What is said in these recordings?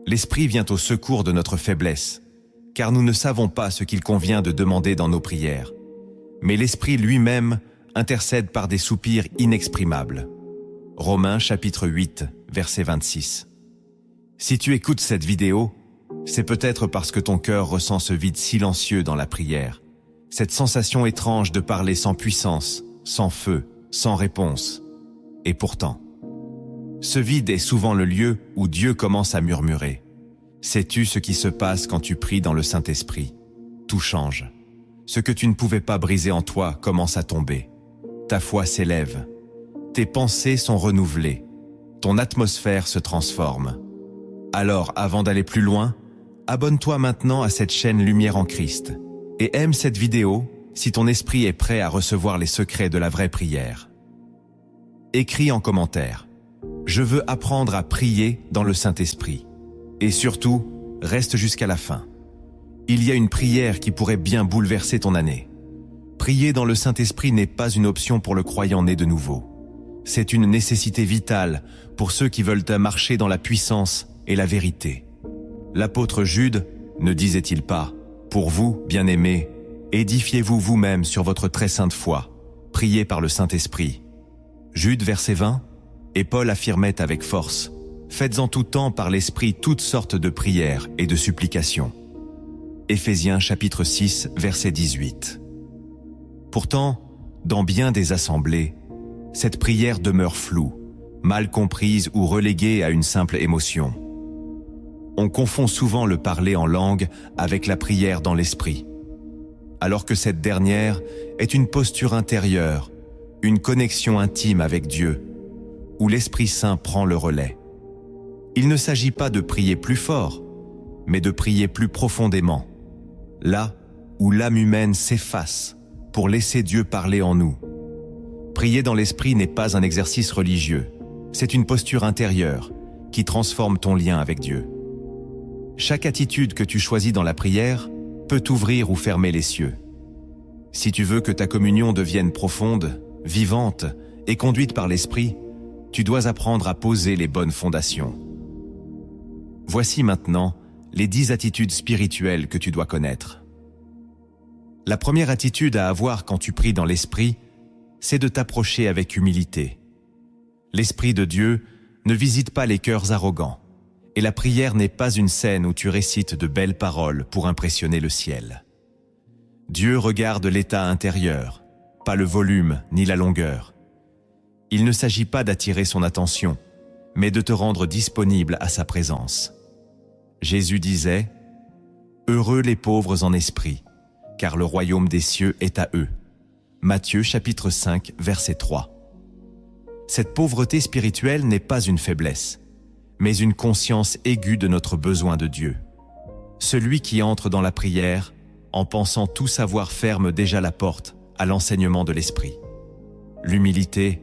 l'Esprit vient au secours de notre faiblesse, car nous ne savons pas ce qu'il convient de demander dans nos prières. Mais l'Esprit lui-même intercède par des soupirs inexprimables. Romains chapitre 8, verset 26. Si tu écoutes cette vidéo, c'est peut-être parce que ton cœur ressent ce vide silencieux dans la prière, cette sensation étrange de parler sans puissance, sans feu, sans réponse. Et pourtant, ce vide est souvent le lieu où Dieu commence à murmurer. Sais-tu ce qui se passe quand tu pries dans le Saint-Esprit? Tout change. Ce que tu ne pouvais pas briser en toi commence à tomber. Ta foi s'élève. Tes pensées sont renouvelées. Ton atmosphère se transforme. Alors, avant d'aller plus loin, abonne-toi maintenant à cette chaîne Lumière en Christ et aime cette vidéo si ton esprit est prêt à recevoir les secrets de la vraie prière. Écris en commentaire « Je veux apprendre à prier dans le Saint-Esprit » et surtout, reste jusqu'à la fin. Il y a une prière qui pourrait bien bouleverser ton année. Prier dans le Saint-Esprit n'est pas une option pour le croyant né de nouveau. C'est une nécessité vitale pour ceux qui veulent marcher dans la puissance et la vérité. L'apôtre Jude ne disait-il pas « Pour vous, bien-aimés, édifiez-vous vous-même sur votre très sainte foi, priez par le Saint-Esprit. » Jude verset 20, et Paul affirmait avec force « Faites en tout temps par l'Esprit toutes sortes de prières et de supplications. » Éphésiens chapitre 6, verset 18. Pourtant, dans bien des assemblées, cette prière demeure floue, mal comprise ou reléguée à une simple émotion. On confond souvent le parler en langue avec la prière dans l'esprit, alors que cette dernière est une posture intérieure, une connexion intime avec Dieu, où l'Esprit Saint prend le relais. Il ne s'agit pas de prier plus fort, mais de prier plus profondément, là où l'âme humaine s'efface pour laisser Dieu parler en nous. Prier dans l'Esprit n'est pas un exercice religieux, c'est une posture intérieure qui transforme ton lien avec Dieu. Chaque attitude que tu choisis dans la prière peut t'ouvrir ou fermer les cieux. Si tu veux que ta communion devienne profonde, vivante et conduite par l'Esprit, tu dois apprendre à poser les bonnes fondations. Voici maintenant les 10 attitudes spirituelles que tu dois connaître. La première attitude à avoir quand tu pries dans l'Esprit, c'est de t'approcher avec humilité. L'Esprit de Dieu ne visite pas les cœurs arrogants, et la prière n'est pas une scène où tu récites de belles paroles pour impressionner le ciel. Dieu regarde l'état intérieur, pas le volume ni la longueur. Il ne s'agit pas d'attirer son attention, mais de te rendre disponible à sa présence. Jésus disait « Heureux les pauvres en esprit, car le royaume des cieux est à eux. » Matthieu chapitre 5, verset 3. Cette pauvreté spirituelle n'est pas une faiblesse, mais une conscience aiguë de notre besoin de Dieu. Celui qui entre dans la prière, en pensant tout savoir, ferme déjà la porte à l'enseignement de l'Esprit. L'humilité,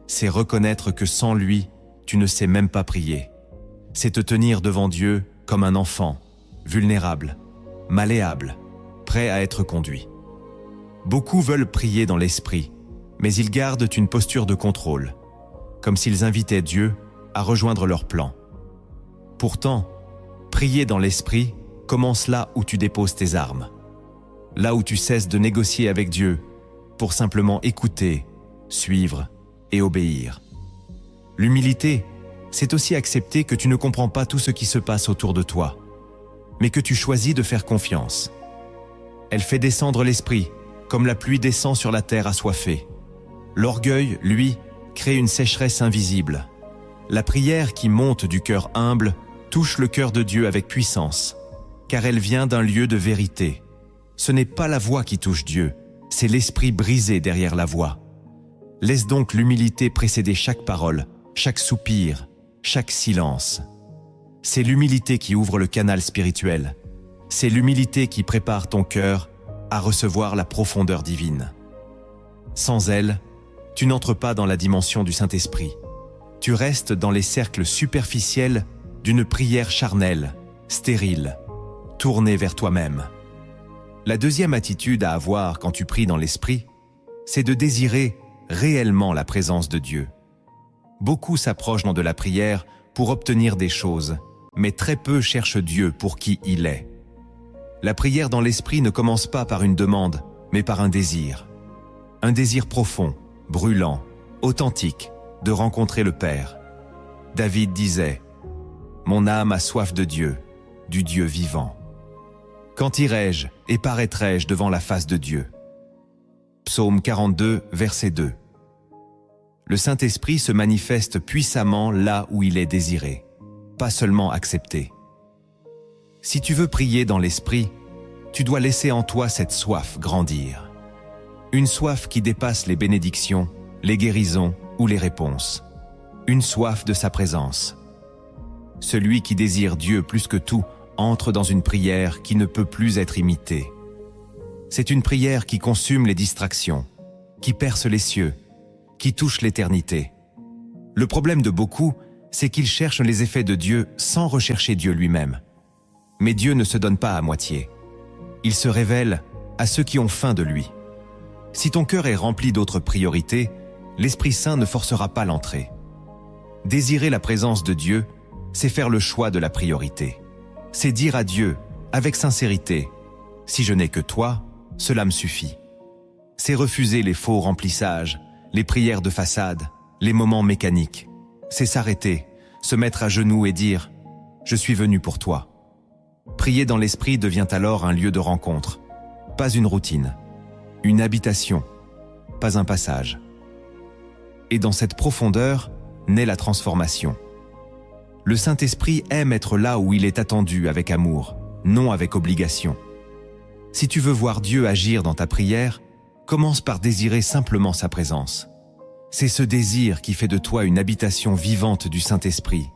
c'est reconnaître que sans lui, tu ne sais même pas prier. C'est te tenir devant Dieu comme un enfant, vulnérable, malléable, prêt à être conduit. Beaucoup veulent prier dans l'Esprit, mais ils gardent une posture de contrôle, comme s'ils invitaient Dieu à rejoindre leur plan. Pourtant, prier dans l'Esprit commence là où tu déposes tes armes, là où tu cesses de négocier avec Dieu pour simplement écouter, suivre et obéir. L'humilité, c'est aussi accepter que tu ne comprends pas tout ce qui se passe autour de toi, mais que tu choisis de faire confiance. Elle fait descendre l'esprit, comme la pluie descend sur la terre assoiffée. L'orgueil, lui, crée une sécheresse invisible. La prière qui monte du cœur humble touche le cœur de Dieu avec puissance, car elle vient d'un lieu de vérité. Ce n'est pas la voix qui touche Dieu, c'est l'esprit brisé derrière la voix. Laisse donc l'humilité précéder chaque parole, chaque soupir, chaque silence. C'est l'humilité qui ouvre le canal spirituel. C'est l'humilité qui prépare ton cœur à recevoir la profondeur divine. Sans elle, tu n'entres pas dans la dimension du Saint-Esprit. Tu restes dans les cercles superficiels d'une prière charnelle, stérile, tournée vers toi-même. La deuxième attitude à avoir quand tu pries dans l'Esprit, c'est de désirer réellement la présence de Dieu. Beaucoup s'approchent de la prière pour obtenir des choses, mais très peu cherchent Dieu pour qui il est. La prière dans l'esprit ne commence pas par une demande, mais par un désir. Un désir profond, brûlant, authentique, de rencontrer le Père. David disait « Mon âme a soif de Dieu, du Dieu vivant. Quand irai-je et paraîtrai-je devant la face de Dieu ?» Psaume 42, verset 2. Le Saint-Esprit se manifeste puissamment là où il est désiré, pas seulement accepté. Si tu veux prier dans l'Esprit, tu dois laisser en toi cette soif grandir. Une soif qui dépasse les bénédictions, les guérisons ou les réponses. Une soif de sa présence. Celui qui désire Dieu plus que tout entre dans une prière qui ne peut plus être imitée. C'est une prière qui consume les distractions, qui perce les cieux, qui touche l'éternité. Le problème de beaucoup, c'est qu'ils cherchent les effets de Dieu sans rechercher Dieu lui-même. Mais Dieu ne se donne pas à moitié. Il se révèle à ceux qui ont faim de lui. Si ton cœur est rempli d'autres priorités, l'Esprit Saint ne forcera pas l'entrée. Désirer la présence de Dieu, c'est faire le choix de la priorité. C'est dire à Dieu, avec sincérité, « Si je n'ai que toi, cela me suffit. » C'est refuser les faux remplissages, les prières de façade, les moments mécaniques. C'est s'arrêter, se mettre à genoux et dire « Je suis venu pour toi ». Prier dans l'esprit devient alors un lieu de rencontre, pas une routine, une habitation, pas un passage. Et dans cette profondeur naît la transformation. Le Saint-Esprit aime être là où il est attendu avec amour, non avec obligation. Si tu veux voir Dieu agir dans ta prière, commence par désirer simplement sa présence. C'est ce désir qui fait de toi une habitation vivante du Saint-Esprit.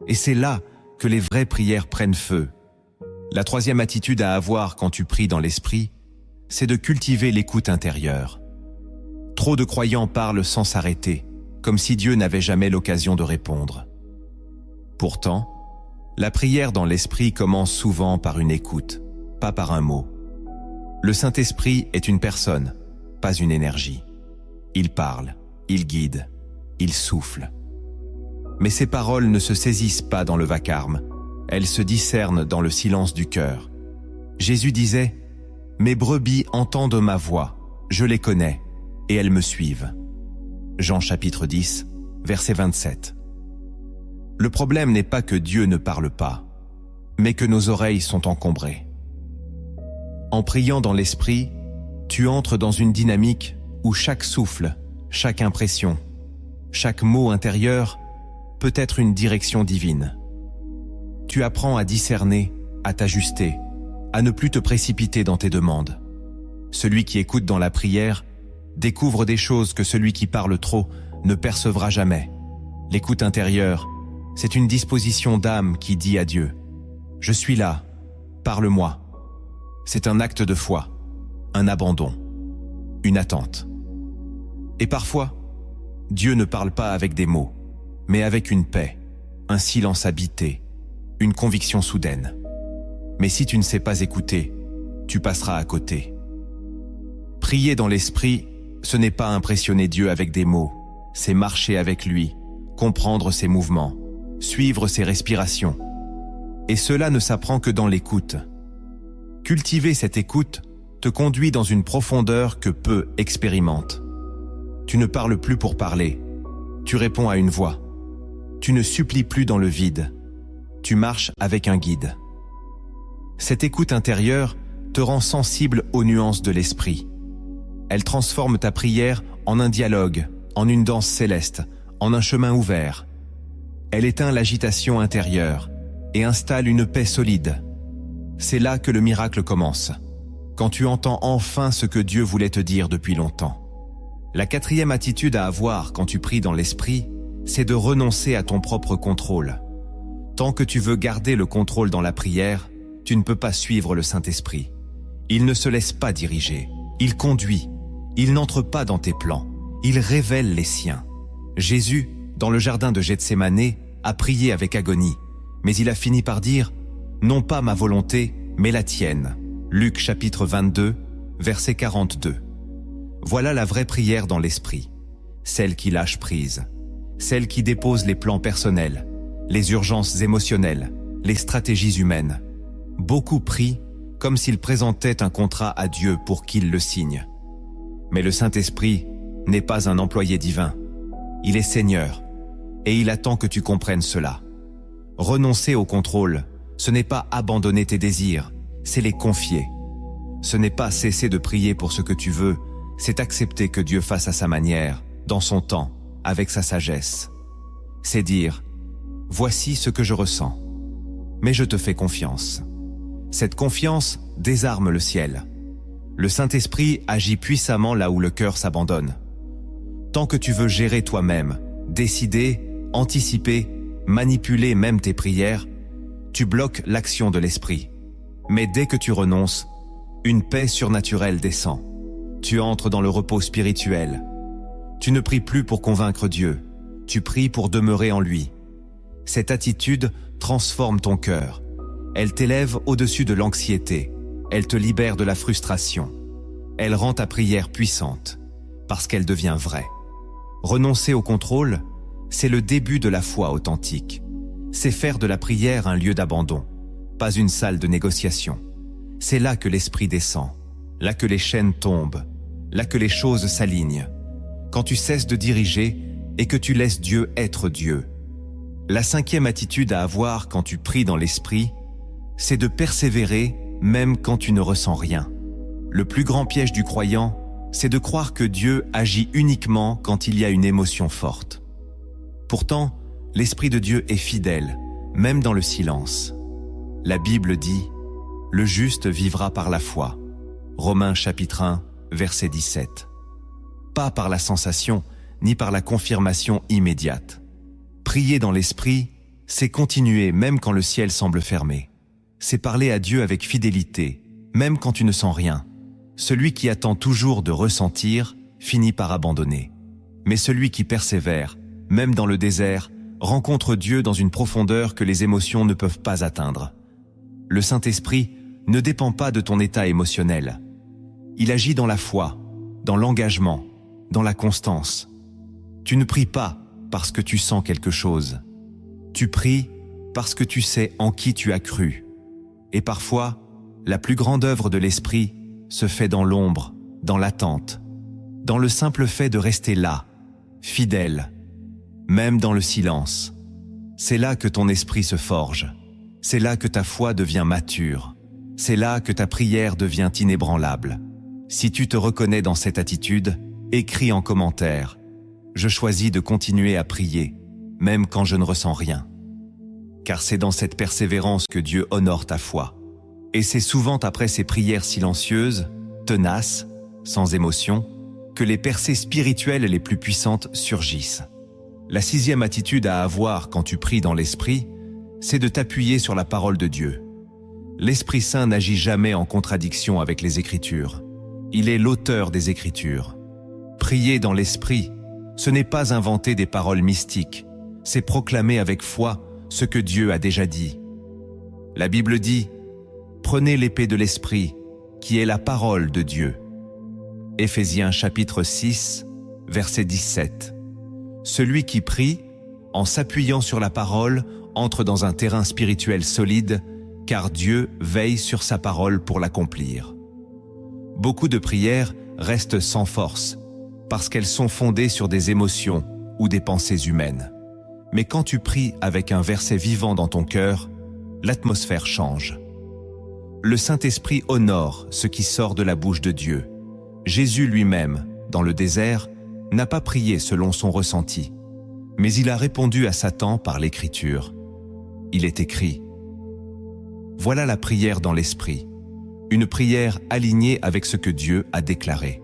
Et c'est là que les vraies prières prennent feu. La troisième attitude à avoir quand tu pries dans l'Esprit, c'est de cultiver l'écoute intérieure. Trop de croyants parlent sans s'arrêter, comme si Dieu n'avait jamais l'occasion de répondre. Pourtant, la prière dans l'Esprit commence souvent par une écoute, pas par un mot. Le Saint-Esprit est une personne, pas une énergie. Il parle, il guide, il souffle. Mais ces paroles ne se saisissent pas dans le vacarme, elles se discernent dans le silence du cœur. Jésus disait « Mes brebis entendent ma voix, je les connais, et elles me suivent. » Jean chapitre 10, verset 27. Le problème n'est pas que Dieu ne parle pas, mais que nos oreilles sont encombrées. En priant dans l'Esprit, tu entres dans une dynamique où chaque souffle, chaque impression, chaque mot intérieur peut être une direction divine. Tu apprends à discerner, à t'ajuster, à ne plus te précipiter dans tes demandes. Celui qui écoute dans la prière découvre des choses que celui qui parle trop ne percevra jamais. L'écoute intérieure, c'est une disposition d'âme qui dit à Dieu « Je suis là, parle-moi ». C'est un acte de foi, un abandon, une attente. Et parfois, Dieu ne parle pas avec des mots, mais avec une paix, un silence habité, une conviction soudaine. Mais si tu ne sais pas écouter, tu passeras à côté. Prier dans l'Esprit, ce n'est pas impressionner Dieu avec des mots, c'est marcher avec lui, comprendre ses mouvements, suivre ses respirations. Et cela ne s'apprend que dans l'écoute. Cultiver cette écoute te conduit dans une profondeur que peu expérimentent. Tu ne parles plus pour parler, tu réponds à une voix. Tu ne supplies plus dans le vide, tu marches avec un guide. Cette écoute intérieure te rend sensible aux nuances de l'esprit. Elle transforme ta prière en un dialogue, en une danse céleste, en un chemin ouvert. Elle éteint l'agitation intérieure et installe une paix solide. C'est là que le miracle commence, quand tu entends enfin ce que Dieu voulait te dire depuis longtemps. La quatrième attitude à avoir quand tu pries dans l'Esprit, c'est de renoncer à ton propre contrôle. Tant que tu veux garder le contrôle dans la prière, tu ne peux pas suivre le Saint-Esprit. Il ne se laisse pas diriger, il conduit, il n'entre pas dans tes plans, il révèle les siens. Jésus, dans le jardin de Gethsémane, a prié avec agonie, mais il a fini par dire « Non pas ma volonté, mais la tienne ». Luc chapitre 22, verset 42. Voilà la vraie prière dans l'esprit, celle qui lâche prise, celle qui dépose les plans personnels, les urgences émotionnelles, les stratégies humaines. Beaucoup prient comme s'ils présentaient un contrat à Dieu pour qu'il le signe. Mais le Saint-Esprit n'est pas un employé divin. Il est Seigneur, et il attend que tu comprennes cela. Renoncer au contrôle, ce n'est pas abandonner tes désirs, c'est les confier. Ce n'est pas cesser de prier pour ce que tu veux, c'est accepter que Dieu fasse à sa manière, dans son temps, avec sa sagesse. C'est dire, voici ce que je ressens, mais je te fais confiance. Cette confiance désarme le ciel. Le Saint-Esprit agit puissamment là où le cœur s'abandonne. Tant que tu veux gérer toi-même, décider, anticiper, manipuler même tes prières, tu bloques l'action de l'Esprit. Mais dès que tu renonces, une paix surnaturelle descend. Tu entres dans le repos spirituel. Tu ne pries plus pour convaincre Dieu, tu pries pour demeurer en lui. Cette attitude transforme ton cœur. Elle t'élève au-dessus de l'anxiété. Elle te libère de la frustration. Elle rend ta prière puissante, parce qu'elle devient vraie. Renoncer au contrôle, c'est le début de la foi authentique. C'est faire de la prière un lieu d'abandon, pas une salle de négociation. C'est là que l'Esprit descend, là que les chaînes tombent, là que les choses s'alignent. Quand tu cesses de diriger et que tu laisses Dieu être Dieu. La 5e attitude à avoir quand tu pries dans l'Esprit, c'est de persévérer même quand tu ne ressens rien. Le plus grand piège du croyant, c'est de croire que Dieu agit uniquement quand il y a une émotion forte. Pourtant, l'Esprit de Dieu est fidèle, même dans le silence. La Bible dit « Le juste vivra par la foi ». Romains chapitre 1, verset 17. Pas par la sensation, ni par la confirmation immédiate. Prier dans l'Esprit, c'est continuer même quand le ciel semble fermé. C'est parler à Dieu avec fidélité, même quand tu ne sens rien. Celui qui attend toujours de ressentir finit par abandonner. Mais celui qui persévère, même dans le désert, rencontre Dieu dans une profondeur que les émotions ne peuvent pas atteindre. Le Saint-Esprit ne dépend pas de ton état émotionnel. Il agit dans la foi, dans l'engagement, dans la constance. Tu ne pries pas parce que tu sens quelque chose. Tu pries parce que tu sais en qui tu as cru. Et parfois, la plus grande œuvre de l'Esprit se fait dans l'ombre, dans l'attente, dans le simple fait de rester là, fidèle, même dans le silence. C'est là que ton esprit se forge. C'est là que ta foi devient mature. C'est là que ta prière devient inébranlable. Si tu te reconnais dans cette attitude, écris en commentaire « Je choisis de continuer à prier, même quand je ne ressens rien ». Car c'est dans cette persévérance que Dieu honore ta foi. Et c'est souvent après ces prières silencieuses, tenaces, sans émotion, que les percées spirituelles les plus puissantes surgissent. La 6e attitude à avoir quand tu pries dans l'Esprit, c'est de t'appuyer sur la parole de Dieu. L'Esprit Saint n'agit jamais en contradiction avec les Écritures. Il est l'auteur des Écritures. Prier dans l'Esprit, ce n'est pas inventer des paroles mystiques, c'est proclamer avec foi ce que Dieu a déjà dit. La Bible dit « Prenez l'épée de l'Esprit, qui est la parole de Dieu ». Éphésiens chapitre 6, verset 17. Celui qui prie, en s'appuyant sur la parole, entre dans un terrain spirituel solide, car Dieu veille sur sa parole pour l'accomplir. Beaucoup de prières restent sans force, parce qu'elles sont fondées sur des émotions ou des pensées humaines. Mais quand tu pries avec un verset vivant dans ton cœur, l'atmosphère change. Le Saint-Esprit honore ce qui sort de la bouche de Dieu. Jésus lui-même, dans le désert, n'a pas prié selon son ressenti, mais il a répondu à Satan par l'Écriture. Il est écrit « Voilà la prière dans l'Esprit, une prière alignée avec ce que Dieu a déclaré. »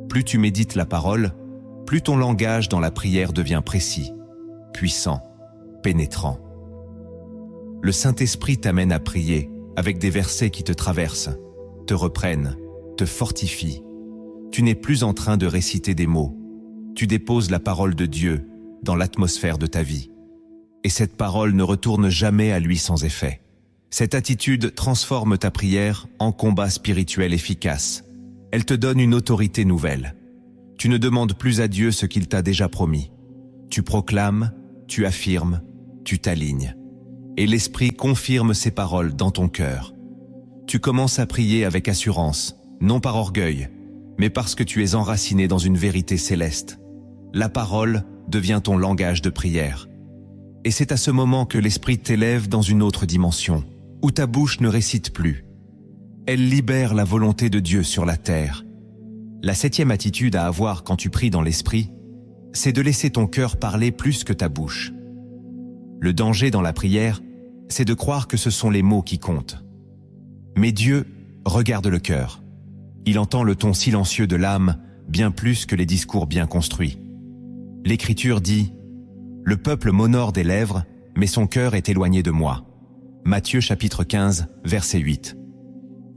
Plus tu médites la parole, plus ton langage dans la prière devient précis, puissant, pénétrant. Le Saint-Esprit t'amène à prier avec des versets qui te traversent, te reprennent, te fortifient. Tu n'es plus en train de réciter des mots. Tu déposes la parole de Dieu dans l'atmosphère de ta vie. Et cette parole ne retourne jamais à lui sans effet. Cette attitude transforme ta prière en combat spirituel efficace. Elle te donne une autorité nouvelle. Tu ne demandes plus à Dieu ce qu'il t'a déjà promis. Tu proclames, tu affirmes, tu t'alignes. et l'Esprit confirme ces paroles dans ton cœur. Tu commences à prier avec assurance, non par orgueil, mais parce que tu es enraciné dans une vérité céleste. La parole devient ton langage de prière. Et c'est à ce moment que l'Esprit t'élève dans une autre dimension, où ta bouche ne récite plus. Elle libère la volonté de Dieu sur la terre. La 7e attitude à avoir quand tu pries dans l'Esprit, c'est de laisser ton cœur parler plus que ta bouche. Le danger dans la prière, c'est de croire que ce sont les mots qui comptent. Mais Dieu regarde le cœur. Il entend le ton silencieux de l'âme bien plus que les discours bien construits. L'Écriture dit « Le peuple m'honore des lèvres, mais son cœur est éloigné de moi. » Matthieu chapitre 15, verset 8.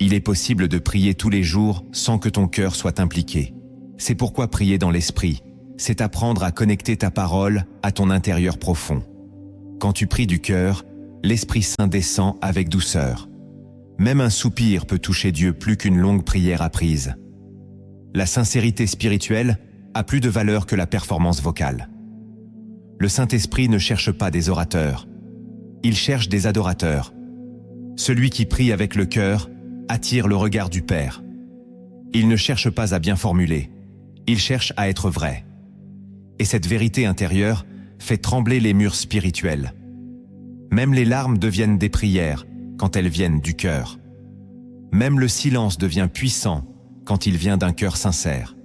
Il est possible de prier tous les jours sans que ton cœur soit impliqué. C'est pourquoi prier dans l'Esprit, c'est apprendre à connecter ta parole à ton intérieur profond. Quand tu pries du cœur, l'Esprit Saint descend avec douceur. Même un soupir peut toucher Dieu plus qu'une longue prière apprise. La sincérité spirituelle a plus de valeur que la performance vocale. Le Saint-Esprit ne cherche pas des orateurs. Il cherche des adorateurs. Celui qui prie avec le cœur attire le regard du Père. Il ne cherche pas à bien formuler. Il cherche à être vrai. Et cette vérité intérieure fait trembler les murs spirituels. Même les larmes deviennent des prières quand elles viennent du cœur. Même le silence devient puissant quand il vient d'un cœur sincère.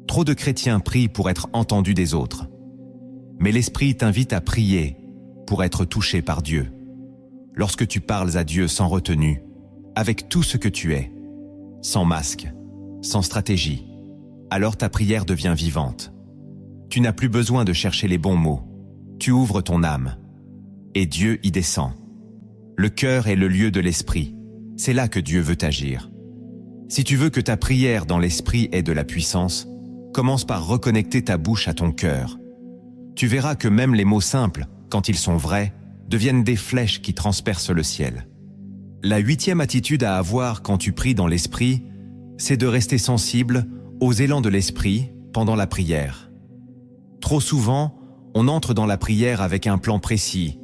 Trop de chrétiens prient pour être entendus des autres. Mais l'Esprit t'invite à prier pour être touché par Dieu. Lorsque tu parles à Dieu sans retenue, avec tout ce que tu es, sans masque, sans stratégie, alors ta prière devient vivante. Tu n'as plus besoin de chercher les bons mots. Tu ouvres ton âme. Et Dieu y descend. Le cœur est le lieu de l'Esprit. C'est là que Dieu veut agir. Si tu veux que ta prière dans l'Esprit ait de la puissance, commence par reconnecter ta bouche à ton cœur. Tu verras que même les mots simples, quand ils sont vrais, deviennent des flèches qui transpercent le ciel. La 8e attitude à avoir quand tu pries dans l'Esprit, c'est de rester sensible aux élans de l'Esprit pendant la prière. Trop souvent, on entre dans la prière avec un plan précis,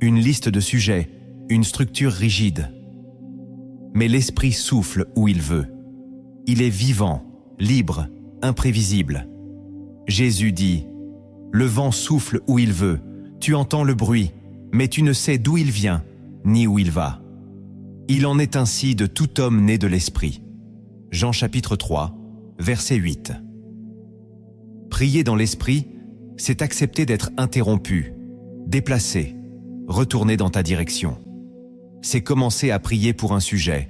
une liste de sujets, une structure rigide. Mais l'Esprit souffle où il veut. Il est vivant, libre, imprévisible. Jésus dit « Le vent souffle où il veut, tu entends le bruit, mais tu ne sais d'où il vient, ni où il va. » Il en est ainsi de tout homme né de l'Esprit. Jean chapitre 3, verset 8. Prier dans l'Esprit, c'est accepter d'être interrompu, déplacé, retourner dans ta direction. C'est commencer à prier pour un sujet,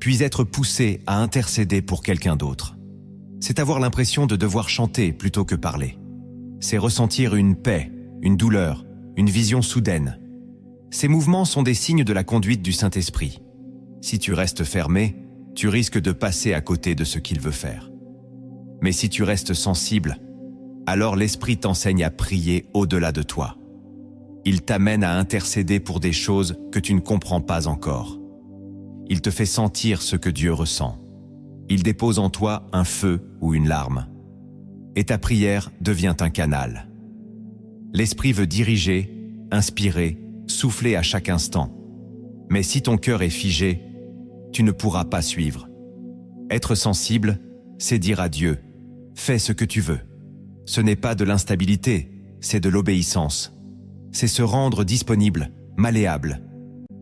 puis être poussé à intercéder pour quelqu'un d'autre. C'est avoir l'impression de devoir chanter plutôt que parler. C'est ressentir une paix, une douleur, une vision soudaine. Ces mouvements sont des signes de la conduite du Saint-Esprit. Si tu restes fermé, tu risques de passer à côté de ce qu'il veut faire. Mais si tu restes sensible, alors l'Esprit t'enseigne à prier au-delà de toi. Il t'amène à intercéder pour des choses que tu ne comprends pas encore. Il te fait sentir ce que Dieu ressent. Il dépose en toi un feu ou une larme. Et ta prière devient un canal. L'Esprit veut diriger, inspirer, souffler à chaque instant. Mais si ton cœur est figé, tu ne pourras pas suivre. Être sensible, c'est dire à Dieu « Fais ce que tu veux ». Ce n'est pas de l'instabilité, c'est de l'obéissance. C'est se rendre disponible, malléable.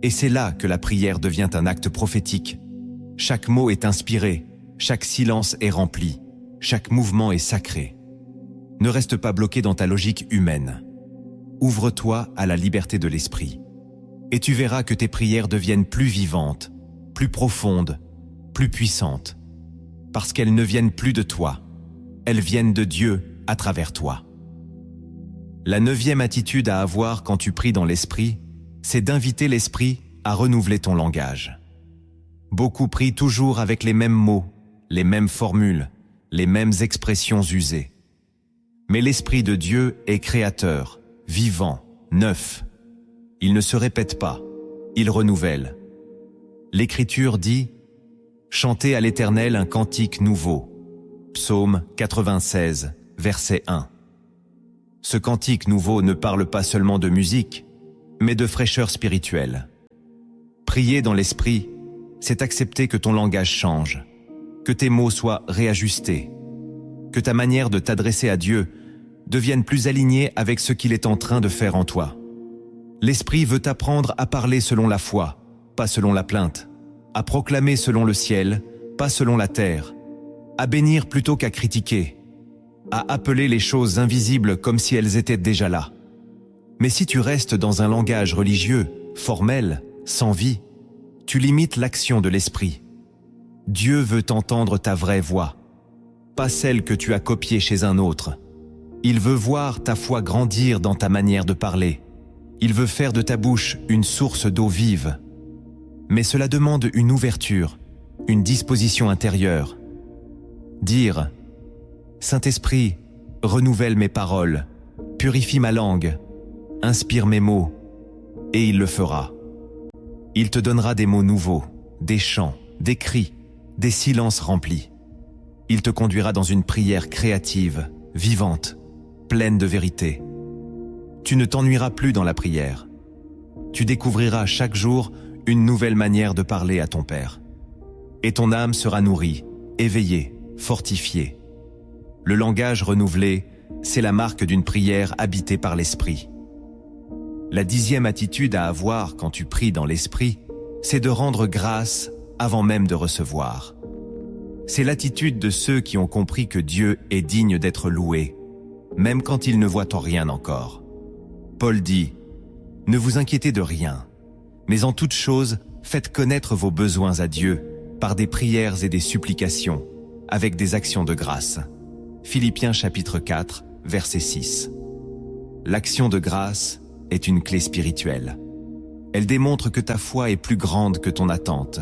Et c'est là que la prière devient un acte prophétique. Chaque mot est inspiré, chaque silence est rempli, chaque mouvement est sacré. Ne reste pas bloqué dans ta logique humaine. Ouvre-toi à la liberté de l'Esprit. Et tu verras que tes prières deviennent plus vivantes, plus profondes, plus puissantes. Parce qu'elles ne viennent plus de toi. Elles viennent de Dieu à travers toi. La 9e attitude à avoir quand tu pries dans l'Esprit, c'est d'inviter l'Esprit à renouveler ton langage. Beaucoup prient toujours avec les mêmes mots, les mêmes formules, les mêmes expressions usées. Mais l'Esprit de Dieu est créateur, vivant, neuf. Il ne se répète pas, il renouvelle. L'Écriture dit « Chantez à l'Éternel un cantique nouveau » Psaume 96, verset 1. Ce cantique nouveau ne parle pas seulement de musique, mais de fraîcheur spirituelle. Prier dans l'esprit, c'est accepter que ton langage change, que tes mots soient réajustés, que ta manière de t'adresser à Dieu devienne plus alignée avec ce qu'il est en train de faire en toi. L'Esprit veut t'apprendre à parler selon la foi, pas selon la plainte, à proclamer selon le ciel, pas selon la terre, à bénir plutôt qu'à critiquer, à appeler les choses invisibles comme si elles étaient déjà là. Mais si tu restes dans un langage religieux, formel, sans vie, tu limites l'action de l'Esprit. Dieu veut entendre ta vraie voix, pas celle que tu as copiée chez un autre. Il veut voir ta foi grandir dans ta manière de parler. Il veut faire de ta bouche une source d'eau vive. Mais cela demande une ouverture, une disposition intérieure. Dire « Saint-Esprit, renouvelle mes paroles, purifie ma langue, inspire mes mots, et il le fera. Il te donnera des mots nouveaux, des chants, des cris, des silences remplis. Il te conduira dans une prière créative, vivante, pleine de vérité. Tu ne t'ennuieras plus dans la prière. Tu découvriras chaque jour une nouvelle manière de parler à ton Père. Et ton âme sera nourrie, éveillée, fortifiée. Le langage renouvelé, c'est la marque d'une prière habitée par l'Esprit. La 10e attitude à avoir quand tu pries dans l'Esprit, c'est de rendre grâce avant même de recevoir. C'est l'attitude de ceux qui ont compris que Dieu est digne d'être loué, même quand ils ne voient en rien encore. Paul dit « Ne vous inquiétez de rien, mais en toute chose, faites connaître vos besoins à Dieu par des prières et des supplications, avec des actions de grâce. » Philippiens chapitre 4, verset 6. L'action de grâce est une clé spirituelle. Elle démontre que ta foi est plus grande que ton attente,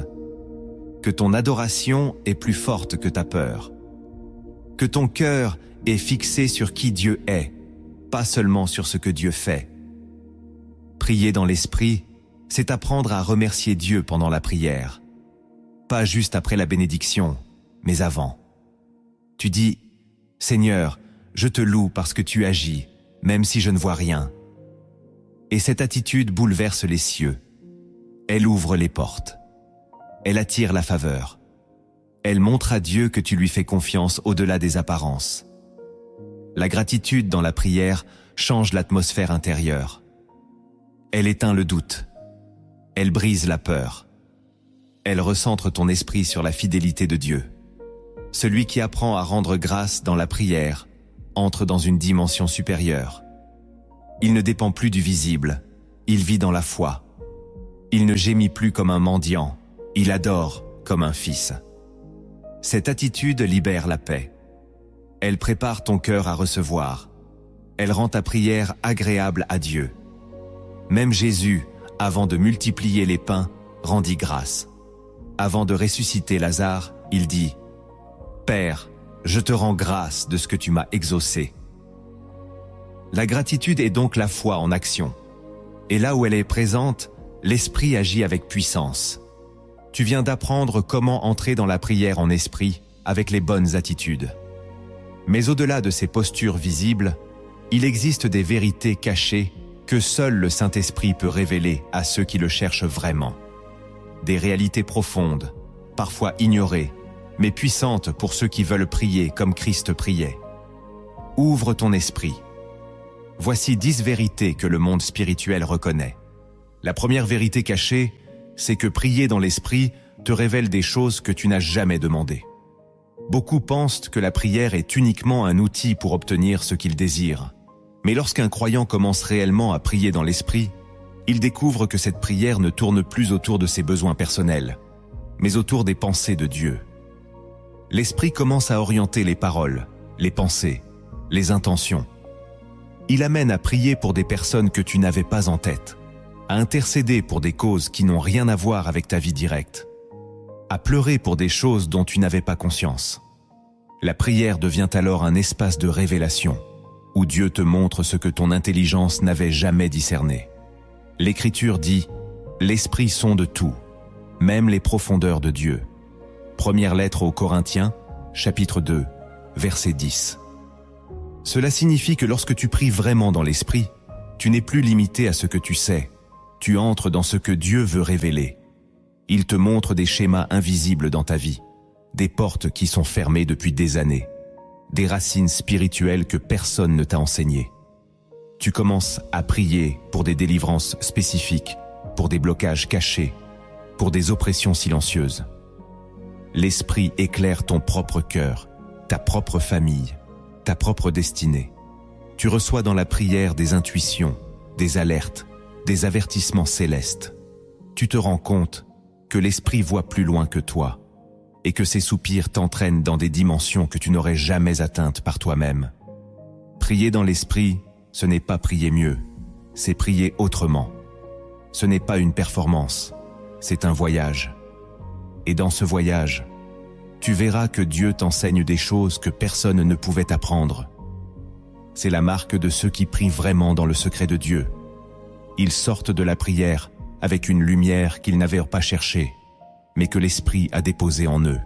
que ton adoration est plus forte que ta peur, que ton cœur est fixé sur qui Dieu est, pas seulement sur ce que Dieu fait. Prier dans l'Esprit, c'est apprendre à remercier Dieu pendant la prière, pas juste après la bénédiction, mais avant. Tu dis « Seigneur, je te loue parce que tu agis, même si je ne vois rien. » Et cette attitude bouleverse les cieux. Elle ouvre les portes. Elle attire la faveur. Elle montre à Dieu que tu lui fais confiance au-delà des apparences. La gratitude dans la prière change l'atmosphère intérieure. Elle éteint le doute. Elle brise la peur. Elle recentre ton esprit sur la fidélité de Dieu. Celui qui apprend à rendre grâce dans la prière entre dans une dimension supérieure. Il ne dépend plus du visible, il vit dans la foi. Il ne gémit plus comme un mendiant, il adore comme un fils. Cette attitude libère la paix. Elle prépare ton cœur à recevoir. Elle rend ta prière agréable à Dieu. Même Jésus, avant de multiplier les pains, rendit grâce. Avant de ressusciter Lazare, il dit « Père, je te rends grâce de ce que tu m'as exaucé. » La gratitude est donc la foi en action. Et là où elle est présente, l'esprit agit avec puissance. Tu viens d'apprendre comment entrer dans la prière en esprit avec les bonnes attitudes. Mais au-delà de ces postures visibles, il existe des vérités cachées que seul le Saint-Esprit peut révéler à ceux qui le cherchent vraiment. Des réalités profondes, parfois ignorées, mais puissantes pour ceux qui veulent prier comme Christ priait. Ouvre ton esprit. Voici 10 vérités que le monde spirituel reconnaît. La première vérité cachée, c'est que prier dans l'esprit te révèle des choses que tu n'as jamais demandées. Beaucoup pensent que la prière est uniquement un outil pour obtenir ce qu'ils désirent. Mais lorsqu'un croyant commence réellement à prier dans l'esprit, il découvre que cette prière ne tourne plus autour de ses besoins personnels, mais autour des pensées de Dieu. L'esprit commence à orienter les paroles, les pensées, les intentions. Il amène à prier pour des personnes que tu n'avais pas en tête, à intercéder pour des causes qui n'ont rien à voir avec ta vie directe, à pleurer pour des choses dont tu n'avais pas conscience. La prière devient alors un espace de révélation, où Dieu te montre ce que ton intelligence n'avait jamais discerné. L'Écriture dit « L'Esprit sonde tout, même les profondeurs de Dieu ». Première lettre aux Corinthiens, chapitre 2, verset 10. Cela signifie que lorsque tu pries vraiment dans l'Esprit, tu n'es plus limité à ce que tu sais, tu entres dans ce que Dieu veut révéler. Il te montre des schémas invisibles dans ta vie, des portes qui sont fermées depuis des années, des racines spirituelles que personne ne t'a enseignées. Tu commences à prier pour des délivrances spécifiques, pour des blocages cachés, pour des oppressions silencieuses. L'Esprit éclaire ton propre cœur, ta propre famille, ta propre destinée. Tu reçois dans la prière des intuitions, des alertes, des avertissements célestes. Tu te rends compte que l'Esprit voit plus loin que toi et que ses soupirs t'entraînent dans des dimensions que tu n'aurais jamais atteintes par toi-même. Prier dans l'Esprit, ce n'est pas prier mieux, c'est prier autrement. Ce n'est pas une performance, c'est un voyage. Et dans ce voyage, tu verras que Dieu t'enseigne des choses que personne ne pouvait apprendre. C'est la marque de ceux qui prient vraiment dans le secret de Dieu. Ils sortent de la prière avec une lumière qu'ils n'avaient pas cherchée, mais que l'Esprit a déposée en eux.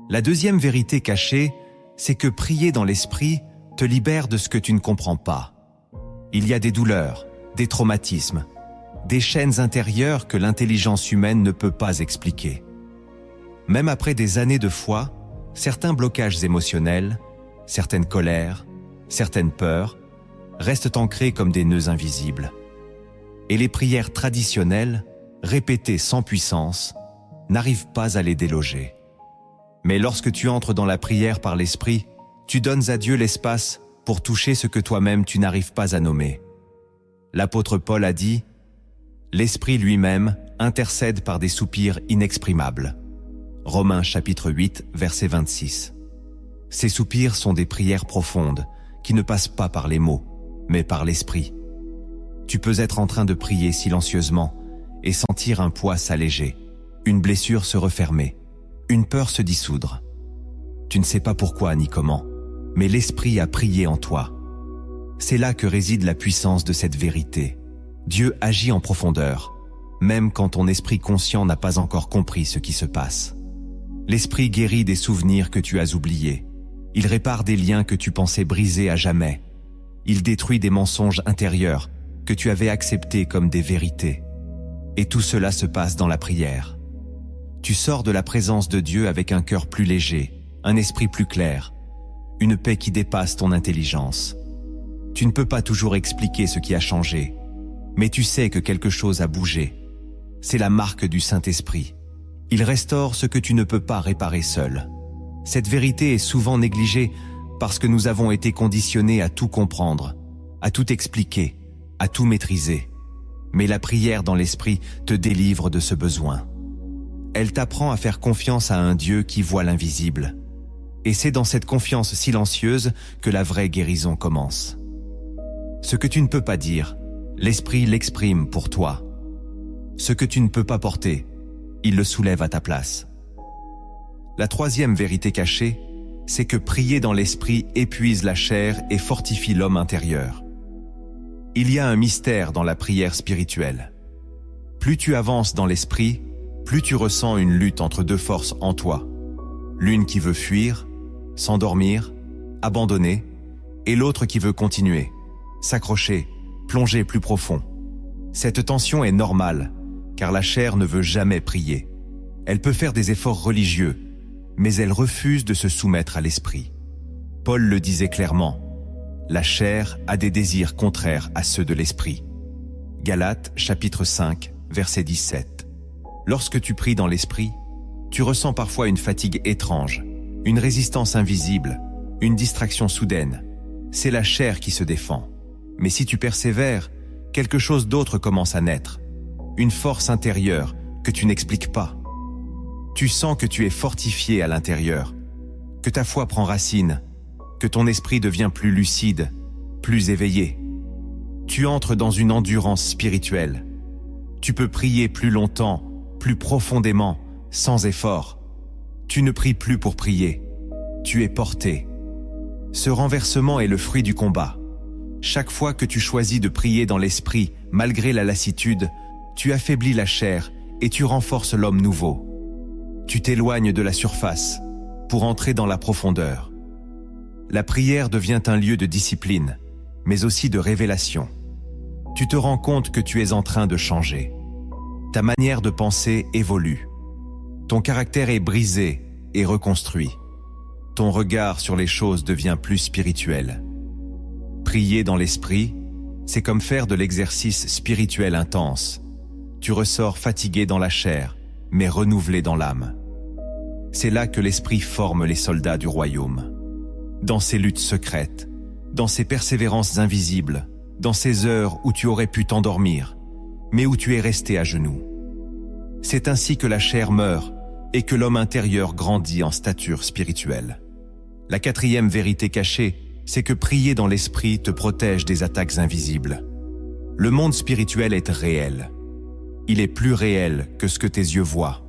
La deuxième vérité cachée, c'est que prier dans l'Esprit te libère de ce que tu ne comprends pas. Il y a des douleurs, des traumatismes, des chaînes intérieures que l'intelligence humaine ne peut pas expliquer. Même après des années de foi, certains blocages émotionnels, certaines colères, certaines peurs, restent ancrés comme des nœuds invisibles. Et les prières traditionnelles, répétées sans puissance, n'arrivent pas à les déloger. Mais lorsque tu entres dans la prière par l'Esprit, tu donnes à Dieu l'espace pour toucher ce que toi-même tu n'arrives pas à nommer. L'apôtre Paul a dit « L'Esprit lui-même intercède par des soupirs inexprimables ». Romains chapitre 8, verset 26. Ces soupirs sont des prières profondes qui ne passent pas par les mots, mais par l'Esprit. Tu peux être en train de prier silencieusement et sentir un poids s'alléger, une blessure se refermer, une peur se dissoudre. Tu ne sais pas pourquoi ni comment, mais l'Esprit a prié en toi. C'est là que réside la puissance de cette vérité. Dieu agit en profondeur, même quand ton esprit conscient n'a pas encore compris ce qui se passe. L'Esprit guérit des souvenirs que tu as oubliés. Il répare des liens que tu pensais brisés à jamais. Il détruit des mensonges intérieurs que tu avais acceptés comme des vérités. Et tout cela se passe dans la prière. Tu sors de la présence de Dieu avec un cœur plus léger, un esprit plus clair, une paix qui dépasse ton intelligence. Tu ne peux pas toujours expliquer ce qui a changé, mais tu sais que quelque chose a bougé. C'est la marque du Saint-Esprit. Il restaure ce que tu ne peux pas réparer seul. Cette vérité est souvent négligée parce que nous avons été conditionnés à tout comprendre, à tout expliquer, à tout maîtriser. Mais la prière dans l'Esprit te délivre de ce besoin. Elle t'apprend à faire confiance à un Dieu qui voit l'invisible. Et c'est dans cette confiance silencieuse que la vraie guérison commence. Ce que tu ne peux pas dire, l'Esprit l'exprime pour toi. Ce que tu ne peux pas porter, il le soulève à ta place. La troisième vérité cachée, c'est que prier dans l'Esprit épuise la chair et fortifie l'homme intérieur. Il y a un mystère dans la prière spirituelle. Plus tu avances dans l'Esprit, plus tu ressens une lutte entre deux forces en toi. L'une qui veut fuir, s'endormir, abandonner, et l'autre qui veut continuer, s'accrocher, plonger plus profond. Cette tension est normale, car la chair ne veut jamais prier. Elle peut faire des efforts religieux, mais elle refuse de se soumettre à l'Esprit. Paul le disait clairement, la chair a des désirs contraires à ceux de l'Esprit. Galates chapitre 5, verset 17. Lorsque tu pries dans l'Esprit, tu ressens parfois une fatigue étrange, une résistance invisible, une distraction soudaine. C'est la chair qui se défend. Mais si tu persévères, quelque chose d'autre commence à naître. Une force intérieure que tu n'expliques pas. Tu sens que tu es fortifié à l'intérieur, que ta foi prend racine, que ton esprit devient plus lucide, plus éveillé. Tu entres dans une endurance spirituelle. Tu peux prier plus longtemps, plus profondément, sans effort. Tu ne pries plus pour prier. Tu es porté. Ce renversement est le fruit du combat. Chaque fois que tu choisis de prier dans l'esprit, malgré la lassitude, tu affaiblis la chair et tu renforces l'homme nouveau. Tu t'éloignes de la surface pour entrer dans la profondeur. La prière devient un lieu de discipline, mais aussi de révélation. tu te rends compte que tu es en train de changer. Ta manière de penser évolue. Ton caractère est brisé et reconstruit. Ton regard sur les choses devient plus spirituel. Prier dans l'esprit, c'est comme faire de l'exercice spirituel intense. Tu ressors fatigué dans la chair, mais renouvelé dans l'âme. C'est là que l'esprit forme les soldats du royaume. Dans ces luttes secrètes, dans ces persévérances invisibles, dans ces heures où tu aurais pu t'endormir, mais où tu es resté à genoux. C'est ainsi que la chair meurt et que l'homme intérieur grandit en stature spirituelle. La quatrième vérité cachée, c'est que prier dans l'esprit te protège des attaques invisibles. Le monde spirituel est réel. Il est plus réel que ce que tes yeux voient.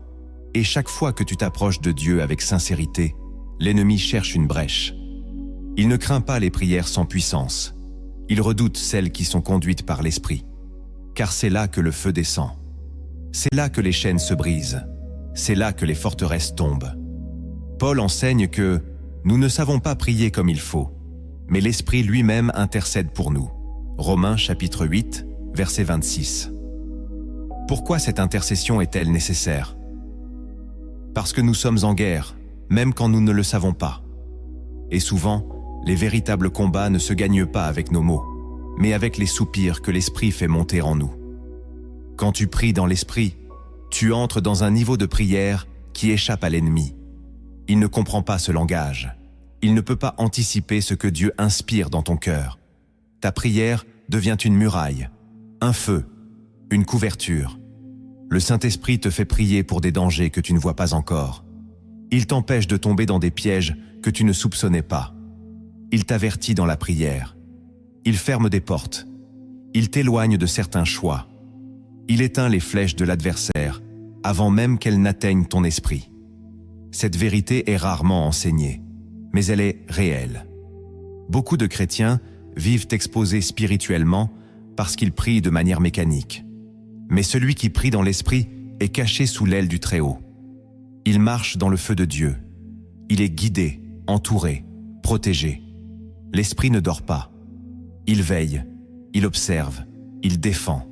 Et chaque fois que tu t'approches de Dieu avec sincérité, l'ennemi cherche une brèche. Il ne craint pas les prières sans puissance. Il redoute celles qui sont conduites par l'esprit. Car c'est là que le feu descend. C'est là que les chaînes se brisent. C'est là que les forteresses tombent. Paul enseigne que nous ne savons pas prier comme il faut, mais l'Esprit lui-même intercède pour nous. Romains chapitre 8, verset 26. Pourquoi cette intercession est-elle nécessaire? Parce que nous sommes en guerre, même quand nous ne le savons pas. Et souvent, les véritables combats ne se gagnent pas avec nos mots, mais avec les soupirs que l'Esprit fait monter en nous. Quand tu pries dans l'Esprit, tu entres dans un niveau de prière qui échappe à l'ennemi. Il ne comprend pas ce langage. Il ne peut pas anticiper ce que Dieu inspire dans ton cœur. Ta prière devient une muraille, un feu, une couverture. Le Saint-Esprit te fait prier pour des dangers que tu ne vois pas encore. Il t'empêche de tomber dans des pièges que tu ne soupçonnais pas. Il t'avertit dans la prière. Il ferme des portes. Il t'éloigne de certains choix. Il éteint les flèches de l'adversaire avant même qu'elles n'atteignent ton esprit. Cette vérité est rarement enseignée, mais elle est réelle. Beaucoup de chrétiens vivent exposés spirituellement parce qu'ils prient de manière mécanique. Mais celui qui prie dans l'esprit est caché sous l'aile du Très-Haut. Il marche dans le feu de Dieu. Il est guidé, entouré, protégé. L'esprit ne dort pas. Il veille, il observe, il défend.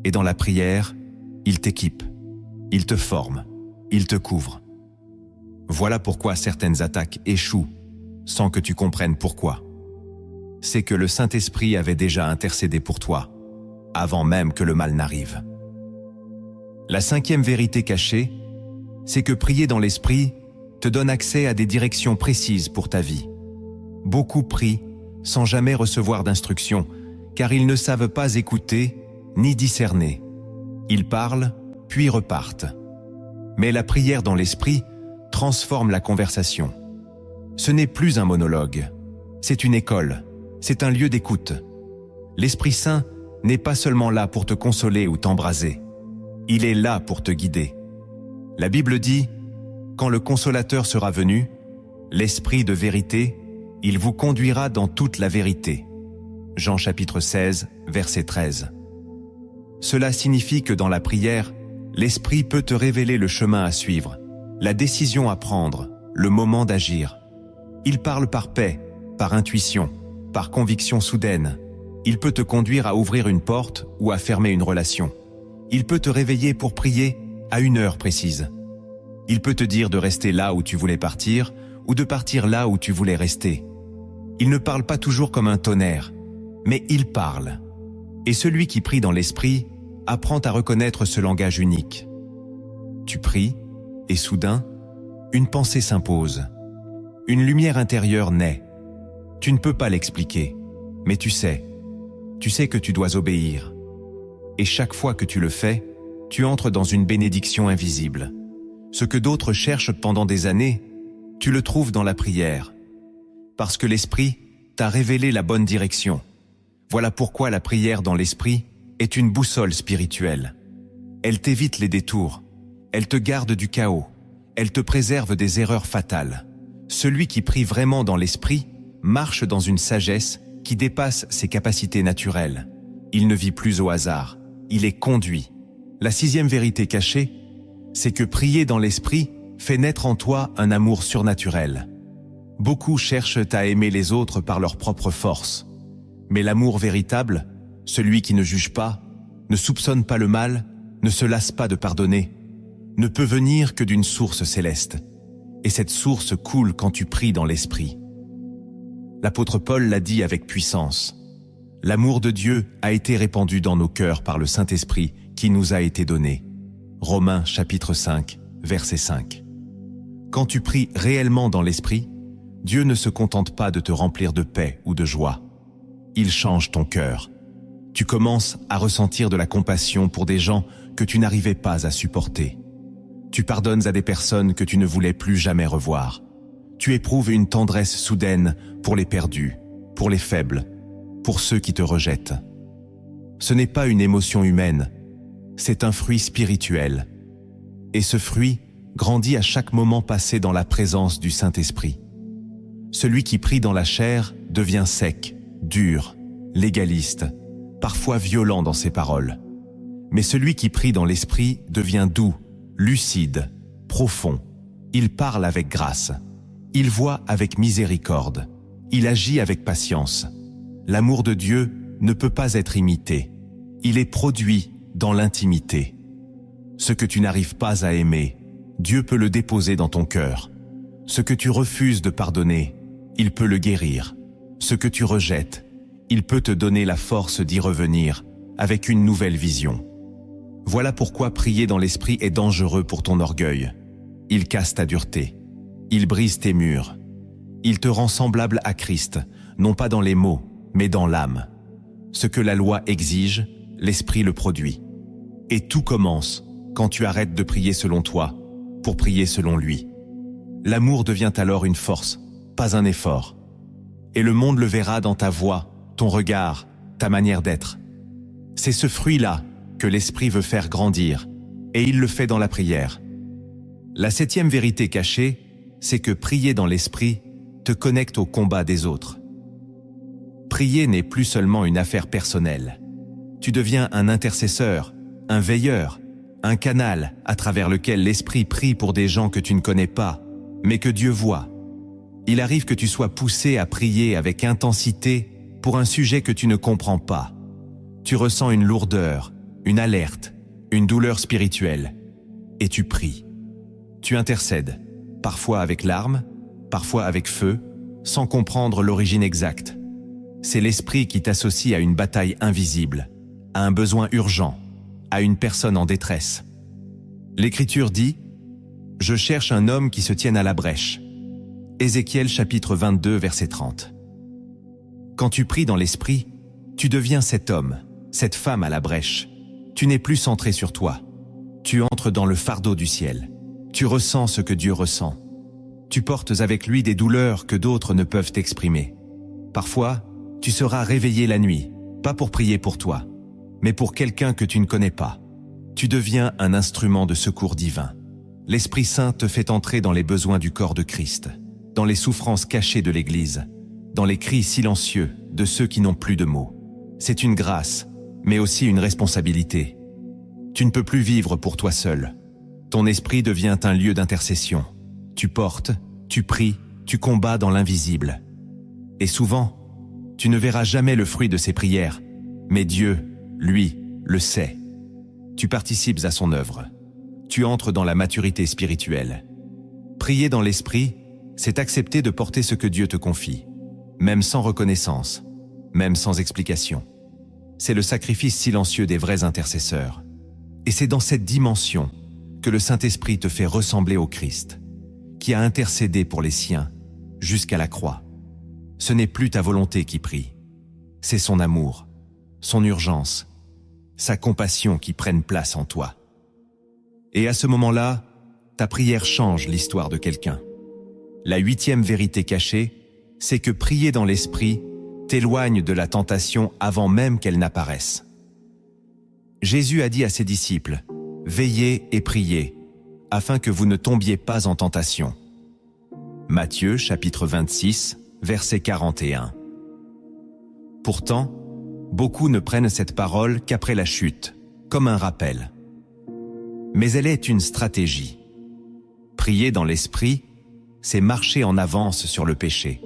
Et dans la prière, il t'équipe, il te forme, il te couvre. Voilà pourquoi certaines attaques échouent sans que tu comprennes pourquoi. C'est que le Saint-Esprit avait déjà intercédé pour toi, avant même que le mal n'arrive. La cinquième vérité cachée, c'est que prier dans l'Esprit te donne accès à des directions précises pour ta vie. Beaucoup prient sans jamais recevoir d'instructions, car ils ne savent pas écouter ni discerner. Ils parlent, puis repartent. Mais la prière dans l'Esprit transforme la conversation. Ce n'est plus un monologue, c'est une école, c'est un lieu d'écoute. L'Esprit Saint n'est pas seulement là pour te consoler ou t'embraser, il est là pour te guider. La Bible dit, quand le Consolateur sera venu, l'Esprit de vérité, il vous conduira dans toute la vérité. Jean chapitre 16, verset 13. Cela signifie que dans la prière, l'Esprit peut te révéler le chemin à suivre, la décision à prendre, le moment d'agir. Il parle par paix, par intuition, par conviction soudaine. Il peut te conduire à ouvrir une porte ou à fermer une relation. Il peut te réveiller pour prier à une heure précise. Il peut te dire de rester là où tu voulais partir ou de partir là où tu voulais rester. Il ne parle pas toujours comme un tonnerre, mais il parle. Et celui qui prie dans l'esprit apprend à reconnaître ce langage unique. Tu pries, et soudain, une pensée s'impose. Une lumière intérieure naît. Tu ne peux pas l'expliquer, mais tu sais que tu dois obéir. Et chaque fois que tu le fais, tu entres dans une bénédiction invisible. Ce que d'autres cherchent pendant des années, tu le trouves dans la prière. Parce que l'Esprit t'a révélé la bonne direction. Voilà pourquoi la prière dans l'Esprit est une boussole spirituelle. Elle t'évite les détours, elle te garde du chaos, elle te préserve des erreurs fatales. Celui qui prie vraiment dans l'Esprit marche dans une sagesse qui dépasse ses capacités naturelles. Il ne vit plus au hasard, il est conduit. La sixième vérité cachée, c'est que prier dans l'Esprit fait naître en toi un amour surnaturel. Beaucoup cherchent à aimer les autres par leur propre force. Mais l'amour véritable celui qui ne juge pas, ne soupçonne pas le mal, ne se lasse pas de pardonner, ne peut venir que d'une source céleste. Et cette source coule quand tu pries dans l'Esprit. L'apôtre Paul l'a dit avec puissance. L'amour de Dieu a été répandu dans nos cœurs par le Saint-Esprit qui nous a été donné. Romains chapitre 5, verset 5. Quand tu pries réellement dans l'Esprit, Dieu ne se contente pas de te remplir de paix ou de joie. Il change ton cœur. Tu commences à ressentir de la compassion pour des gens que tu n'arrivais pas à supporter. Tu pardonnes à des personnes que tu ne voulais plus jamais revoir. Tu éprouves une tendresse soudaine pour les perdus, pour les faibles, pour ceux qui te rejettent. Ce n'est pas une émotion humaine, c'est un fruit spirituel. Et ce fruit grandit à chaque moment passé dans la présence du Saint-Esprit. Celui qui prie dans la chair devient sec, dur, légaliste, parfois violent dans ses paroles. Mais celui qui prie dans l'Esprit devient doux, lucide, profond. Il parle avec grâce. Il voit avec miséricorde. Il agit avec patience. L'amour de Dieu ne peut pas être imité. Il est produit dans l'intimité. Ce que tu n'arrives pas à aimer, Dieu peut le déposer dans ton cœur. Ce que tu refuses de pardonner, il peut le guérir. Ce que tu rejettes, il peut te donner la force d'y revenir avec une nouvelle vision. Voilà pourquoi prier dans l'Esprit est dangereux pour ton orgueil. Il casse ta dureté. Il brise tes murs. Il te rend semblable à Christ, non pas dans les mots, mais dans l'âme. Ce que la loi exige, l'Esprit le produit. Et tout commence quand tu arrêtes de prier selon toi, pour prier selon lui. L'amour devient alors une force, pas un effort. Et le monde le verra dans ta voix, ton regard, ta manière d'être. C'est ce fruit-là que l'Esprit veut faire grandir, et il le fait dans la prière. La 7e vérité cachée, c'est que prier dans l'Esprit te connecte au combat des autres. Prier n'est plus seulement une affaire personnelle. Tu deviens un intercesseur, un veilleur, un canal à travers lequel l'Esprit prie pour des gens que tu ne connais pas, mais que Dieu voit. Il arrive que tu sois poussé à prier avec intensité pour un sujet que tu ne comprends pas. Tu ressens une lourdeur, une alerte, une douleur spirituelle, et tu pries. Tu intercèdes, parfois avec larmes, parfois avec feu, sans comprendre l'origine exacte. C'est l'Esprit qui t'associe à une bataille invisible, à un besoin urgent, à une personne en détresse. L'Écriture dit « Je cherche un homme qui se tienne à la brèche ». Ézéchiel chapitre 22, verset 30. Quand tu pries dans l'Esprit, tu deviens cet homme, cette femme à la brèche. Tu n'es plus centré sur toi. Tu entres dans le fardeau du ciel. Tu ressens ce que Dieu ressent. Tu portes avec lui des douleurs que d'autres ne peuvent exprimer. Parfois, tu seras réveillé la nuit, pas pour prier pour toi, mais pour quelqu'un que tu ne connais pas. Tu deviens un instrument de secours divin. L'Esprit Saint te fait entrer dans les besoins du corps de Christ, dans les souffrances cachées de l'Église, dans les cris silencieux de ceux qui n'ont plus de mots. C'est une grâce, mais aussi une responsabilité. Tu ne peux plus vivre pour toi seul. Ton esprit devient un lieu d'intercession. Tu portes, tu pries, tu combats dans l'invisible. Et souvent, tu ne verras jamais le fruit de ces prières, mais Dieu, lui, le sait. Tu participes à son œuvre. Tu entres dans la maturité spirituelle. Prier dans l'esprit, c'est accepter de porter ce que Dieu te confie, même sans reconnaissance, même sans explication. C'est le sacrifice silencieux des vrais intercesseurs. Et c'est dans cette dimension que le Saint-Esprit te fait ressembler au Christ, qui a intercédé pour les siens jusqu'à la croix. Ce n'est plus ta volonté qui prie, c'est son amour, son urgence, sa compassion qui prennent place en toi. Et à ce moment-là, ta prière change l'histoire de quelqu'un. La 8e vérité cachée, c'est que prier dans l'esprit t'éloigne de la tentation avant même qu'elle n'apparaisse. Jésus a dit à ses disciples, « Veillez et priez, afin que vous ne tombiez pas en tentation. » Matthieu chapitre 26, verset 41. Pourtant, beaucoup ne prennent cette parole qu'après la chute, comme un rappel. Mais elle est une stratégie. Prier dans l'esprit, c'est marcher en avance sur le péché.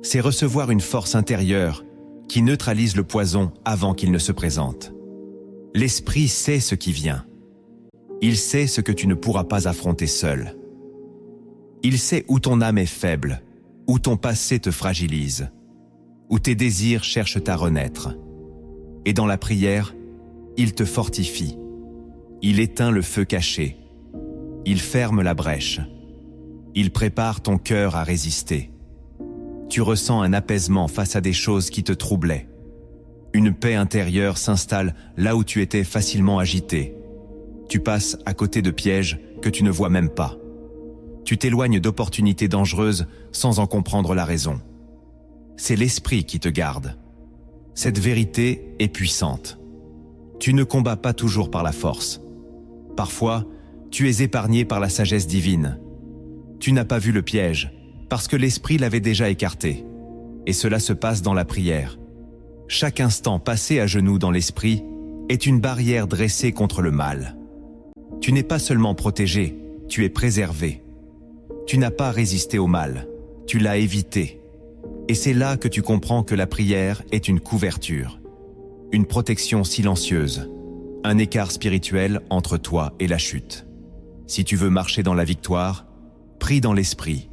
C'est recevoir une force intérieure qui neutralise le poison avant qu'il ne se présente. L'esprit sait ce qui vient. Il sait ce que tu ne pourras pas affronter seul. Il sait où ton âme est faible, où ton passé te fragilise, où tes désirs cherchent à renaître. Et dans la prière, il te fortifie. Il éteint le feu caché. Il ferme la brèche. Il prépare ton cœur à résister. Tu ressens un apaisement face à des choses qui te troublaient. Une paix intérieure s'installe là où tu étais facilement agité. Tu passes à côté de pièges que tu ne vois même pas. Tu t'éloignes d'opportunités dangereuses sans en comprendre la raison. C'est l'esprit qui te garde. Cette vérité est puissante. Tu ne combats pas toujours par la force. Parfois, tu es épargné par la sagesse divine. Tu n'as pas vu le piège, parce que l'esprit l'avait déjà écarté. Et cela se passe dans la prière. Chaque instant passé à genoux dans l'esprit est une barrière dressée contre le mal. Tu n'es pas seulement protégé, tu es préservé. Tu n'as pas résisté au mal, tu l'as évité. Et c'est là que tu comprends que la prière est une couverture, une protection silencieuse, un écart spirituel entre toi et la chute. Si tu veux marcher dans la victoire, prie dans l'esprit.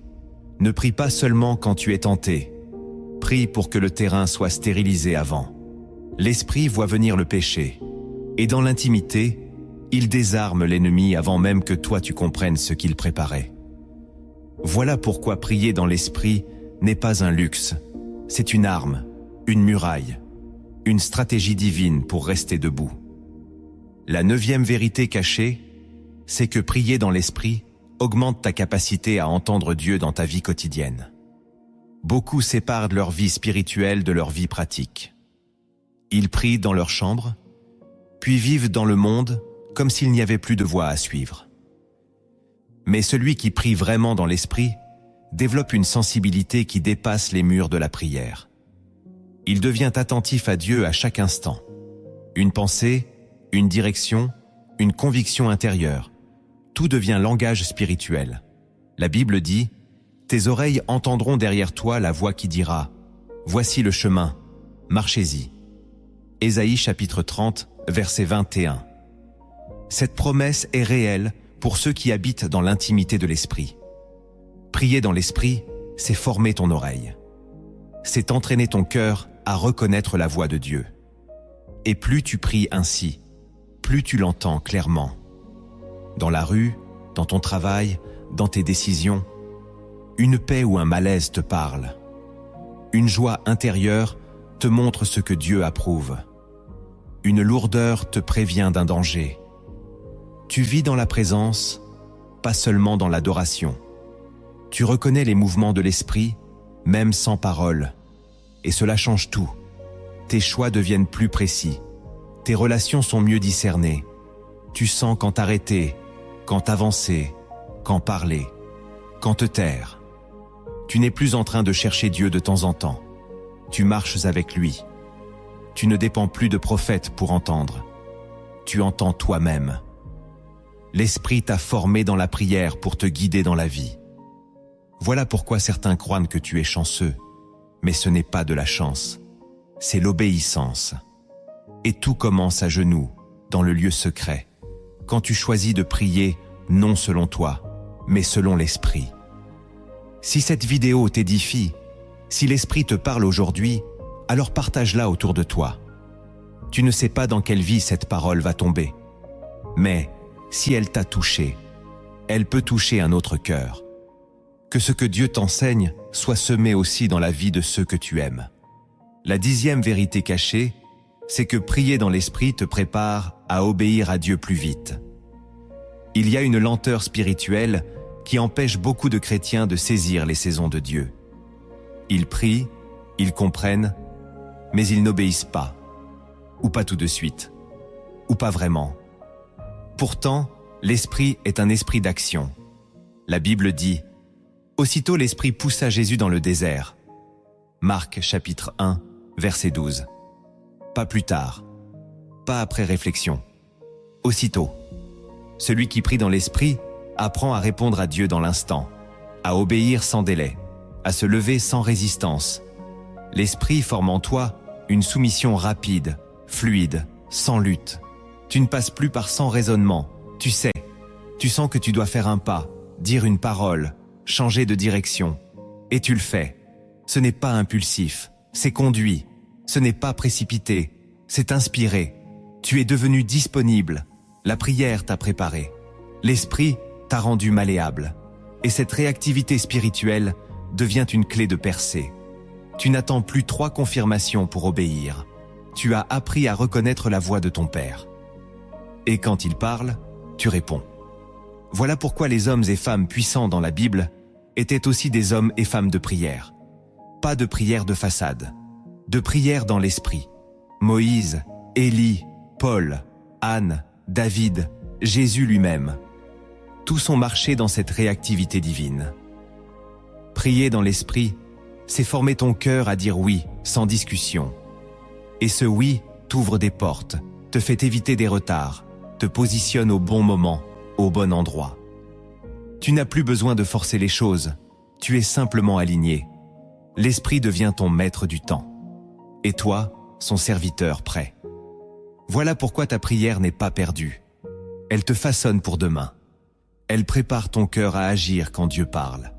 Ne prie pas seulement quand tu es tenté. Prie pour que le terrain soit stérilisé avant. L'esprit voit venir le péché. Et dans l'intimité, il désarme l'ennemi avant même que toi tu comprennes ce qu'il préparait. Voilà pourquoi prier dans l'esprit n'est pas un luxe. C'est une arme, une muraille, une stratégie divine pour rester debout. La 9e vérité cachée, c'est que prier dans l'esprit augmente ta capacité à entendre Dieu dans ta vie quotidienne. Beaucoup séparent leur vie spirituelle de leur vie pratique. Ils prient dans leur chambre, puis vivent dans le monde comme s'il n'y avait plus de voie à suivre. Mais celui qui prie vraiment dans l'esprit développe une sensibilité qui dépasse les murs de la prière. Il devient attentif à Dieu à chaque instant. Une pensée, une direction, une conviction intérieure. Tout devient langage spirituel. La Bible dit « Tes oreilles entendront derrière toi la voix qui dira « Voici le chemin, marchez-y ». Ésaïe chapitre 30, verset 21. Cette promesse est réelle pour ceux qui habitent dans l'intimité de l'esprit. Prier dans l'esprit, c'est former ton oreille. C'est entraîner ton cœur à reconnaître la voix de Dieu. Et plus tu pries ainsi, plus tu l'entends clairement. Dans la rue, dans ton travail, dans tes décisions, une paix ou un malaise te parle. Une joie intérieure te montre ce que Dieu approuve. Une lourdeur te prévient d'un danger. Tu vis dans la présence, pas seulement dans l'adoration. Tu reconnais les mouvements de l'esprit, même sans parole. Et cela change tout. Tes choix deviennent plus précis. Tes relations sont mieux discernées. Tu sens quand t'arrêter, quand avancer, quand parler, quand te taire. Tu n'es plus en train de chercher Dieu de temps en temps. Tu marches avec lui. Tu ne dépends plus de prophètes pour entendre. Tu entends toi-même. L'Esprit t'a formé dans la prière pour te guider dans la vie. Voilà pourquoi certains croient que tu es chanceux. Mais ce n'est pas de la chance. C'est l'obéissance. Et tout commence à genoux, dans le lieu secret, quand tu choisis de prier non selon toi, mais selon l'Esprit. Si cette vidéo t'édifie, si l'Esprit te parle aujourd'hui, alors partage-la autour de toi. Tu ne sais pas dans quelle vie cette parole va tomber. Mais si elle t'a touché, elle peut toucher un autre cœur. Que ce que Dieu t'enseigne soit semé aussi dans la vie de ceux que tu aimes. La 10e vérité cachée, c'est que prier dans l'esprit te prépare à obéir à Dieu plus vite. Il y a une lenteur spirituelle qui empêche beaucoup de chrétiens de saisir les saisons de Dieu. Ils prient, ils comprennent, mais ils n'obéissent pas. Ou pas tout de suite. Ou pas vraiment. Pourtant, l'esprit est un esprit d'action. La Bible dit « Aussitôt l'esprit poussa Jésus dans le désert ». Marc chapitre 1, verset 12. Pas plus tard. Pas après réflexion. Aussitôt. Celui qui prie dans l'esprit apprend à répondre à Dieu dans l'instant, à obéir sans délai, à se lever sans résistance. L'esprit forme en toi une soumission rapide, fluide, sans lutte. Tu ne passes plus par 100 raisonnements. Tu sais, tu sens que tu dois faire un pas, dire une parole, changer de direction. Et tu le fais. Ce n'est pas impulsif, c'est conduit. Ce n'est pas précipité, c'est inspiré. Tu es devenu disponible. La prière t'a préparé. L'esprit t'a rendu malléable. Et cette réactivité spirituelle devient une clé de percée. Tu n'attends plus 3 confirmations pour obéir. Tu as appris à reconnaître la voix de ton Père. Et quand il parle, tu réponds. Voilà pourquoi les hommes et femmes puissants dans la Bible étaient aussi des hommes et femmes de prière. Pas de prière de façade, de prière dans l'esprit. Moïse, Élie, Paul, Anne, David, Jésus lui-même. Tous ont marché dans cette réactivité divine. Prier dans l'esprit, c'est former ton cœur à dire oui, sans discussion. Et ce oui t'ouvre des portes, te fait éviter des retards, te positionne au bon moment, au bon endroit. Tu n'as plus besoin de forcer les choses, tu es simplement aligné. L'esprit devient ton maître du temps. Et toi, son serviteur prêt. Voilà pourquoi ta prière n'est pas perdue. Elle te façonne pour demain. Elle prépare ton cœur à agir quand Dieu parle.